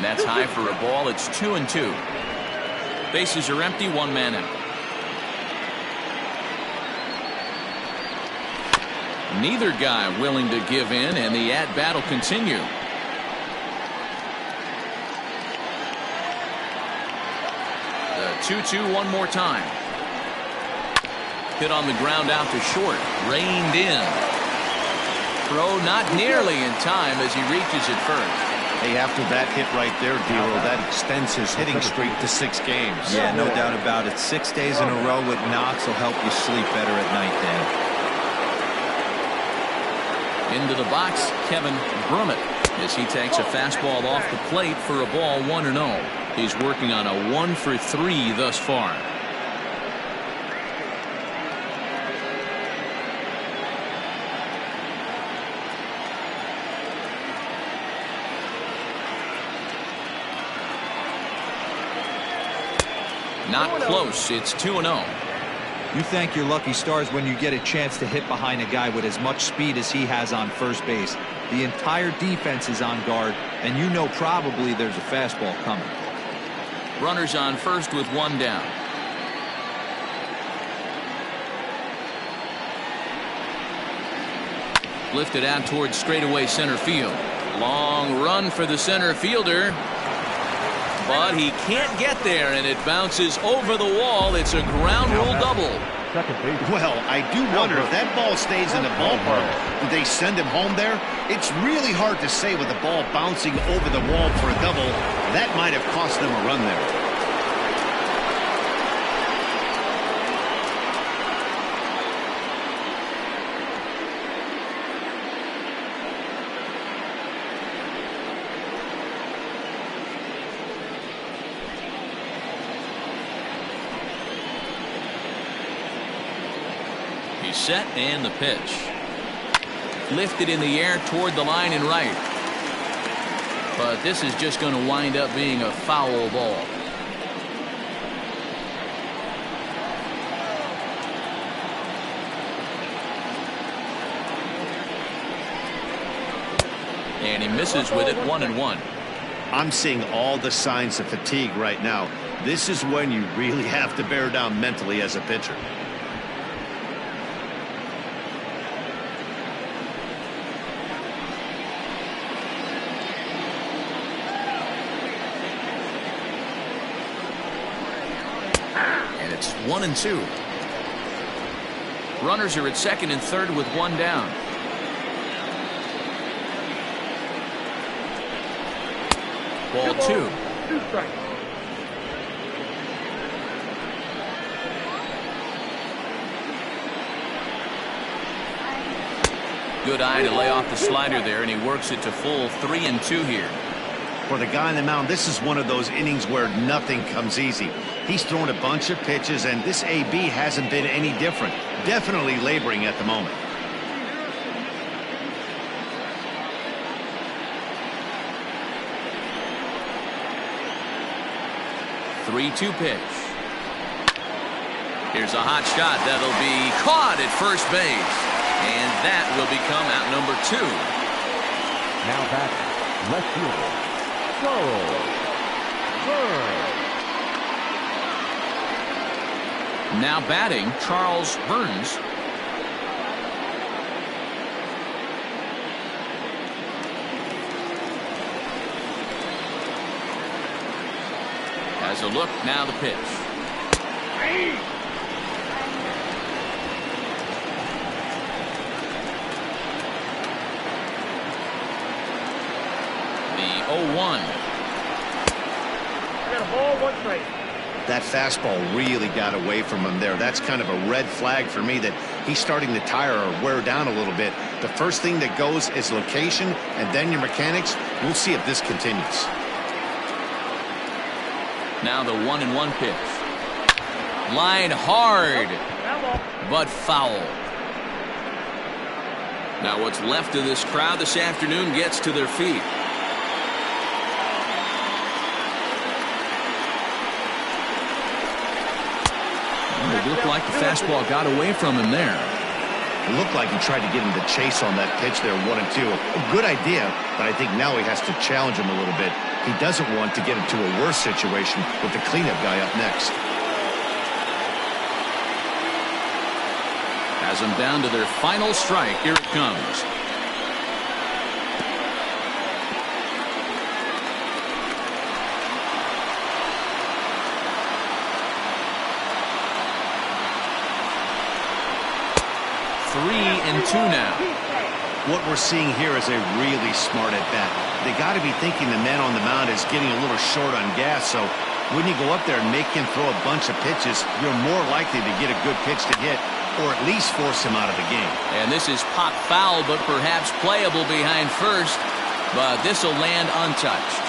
A: And that's high for a ball. It's 2-2. Bases are empty, one man out. Neither guy willing to give in, and the at-bat will continue. The 2-2 one more time. Hit on the ground out to short. Reined in. Throw not nearly in time as he reaches it first.
B: Hey, after that hit right there, D'Lo, that extends his hitting streak to 6 games.
D: Yeah, no doubt about it. 6 days in a row with knocks will help you sleep better at night, Dan.
A: Into the box, Kevin Brummett, as he takes a fastball off the plate for a ball 1-0. He's working on a 1-for-3 thus far. Not close. It's 2-0.
D: You thank your lucky stars when you get a chance to hit behind a guy with as much speed as he has on first base. The entire defense is on guard, and you know probably there's a fastball coming.
A: Runners on first with one down. Lifted out towards straightaway center field. Long run for the center fielder. But he can't get there, and it bounces over the wall. It's a ground rule double.
B: Well, I do wonder if that ball stays in the ballpark. Did they send him home there? It's really hard to say with the ball bouncing over the wall for a double. That might have cost them a run there.
A: Set and the pitch. Lifted in the air toward the line and right. But this is just going to wind up being a foul ball. And he misses with it, 1-1.
B: I'm seeing all the signs of fatigue right now. This is when you really have to bear down mentally as a pitcher.
A: It's 1-2. Runners are at second and third with one down. Ball 2.
E: 2 strikes.
A: Good eye to lay off the slider there, and he works it to full 3-2 here.
B: For the guy on the mound, this is one of those innings where nothing comes easy. He's thrown a bunch of pitches, and this AB hasn't been any different. Definitely laboring at the moment.
A: Three-two pitch. Here's a hot shot that'll be caught at first base, and that will become out number 2.
C: Now back, left fielder, Charles Burns.
A: Now batting, Charles Burns. Has a look, now the pitch. The 0-1.
E: Got a ball, 1 strike.
B: That fastball really got away from him there. That's kind of a red flag for me that he's starting to tire or wear down a little bit. The first thing that goes is location and then your mechanics. We'll see if this continues.
A: Now the 1-1 pitch. Line hard, but foul. Now what's left of this crowd this afternoon gets to their feet. It looked like the fastball got away from him there.
B: It looked like he tried to get him to chase on that pitch there, 1-2. A good idea, but I think now he has to challenge him a little bit. He doesn't want to get into a worse situation with the cleanup guy up next.
A: Has them down to their final strike. Here it comes. Three and two now.
B: What we're seeing here is a really smart at-bat. They got to be thinking the man on the mound is getting a little short on gas, so when you go up there and make him throw a bunch of pitches, you're more likely to get a good pitch to hit or at least force him out of the game.
A: And this is pop foul, but perhaps playable behind first, but this will land untouched.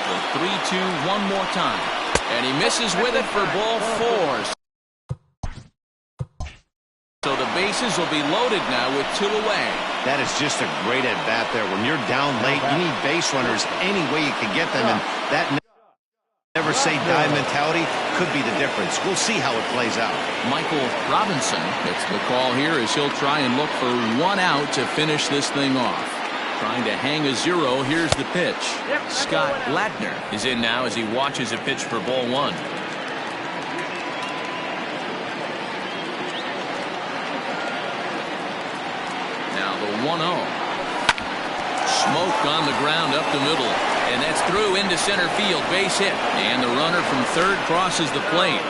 A: The 3-2 one more time, and he misses with it for ball four. So the bases will be loaded now with two away.
B: That is just a great at-bat there. When you're down late, you need base runners any way you can get them, and that never say die mentality could be the difference. We'll see how it plays out.
A: Michael Robinson gets the call here as he'll try and look for one out to finish this thing off. Trying to hang a zero. Here's the pitch. Scott Latner is in now as he watches a pitch for ball one. Now the 1-0. Smoke on the ground up the middle. And that's through into center field. Base hit. And the runner from third crosses the plate.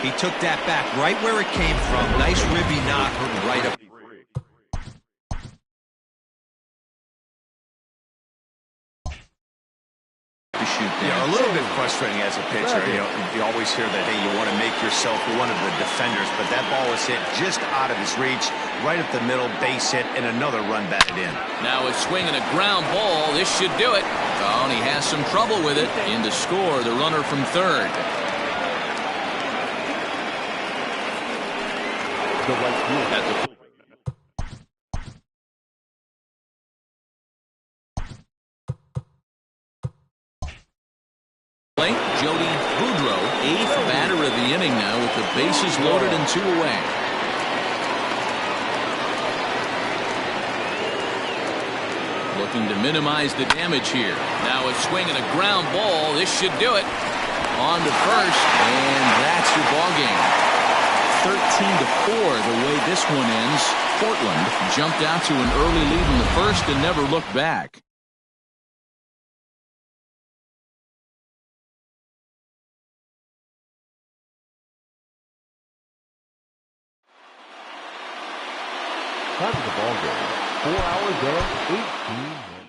D: He took that back right where it came from. Nice ribby knock right up.
B: Yeah, a little bit frustrating as a pitcher. You always hear that, hey, you want to make yourself one of the defenders, but that ball was hit just out of his reach, right up the middle, base hit, and another run batted in.
A: Now it's swinging a ground ball. This should do it. Oh, and he has some trouble with it. In to score, the runner from third.
C: The right field.
A: At the plate, Jody Boudreau, eighth batter of the inning now with the bases loaded and two away. Looking to minimize the damage here. Now it's swinging a ground ball. This should do it. On to first, and that's your ball game. 13-4 the way this one ends. Portland jumped out to an early lead in the first and never looked back.
C: Time of the ball game. 4 hours and 18 minutes.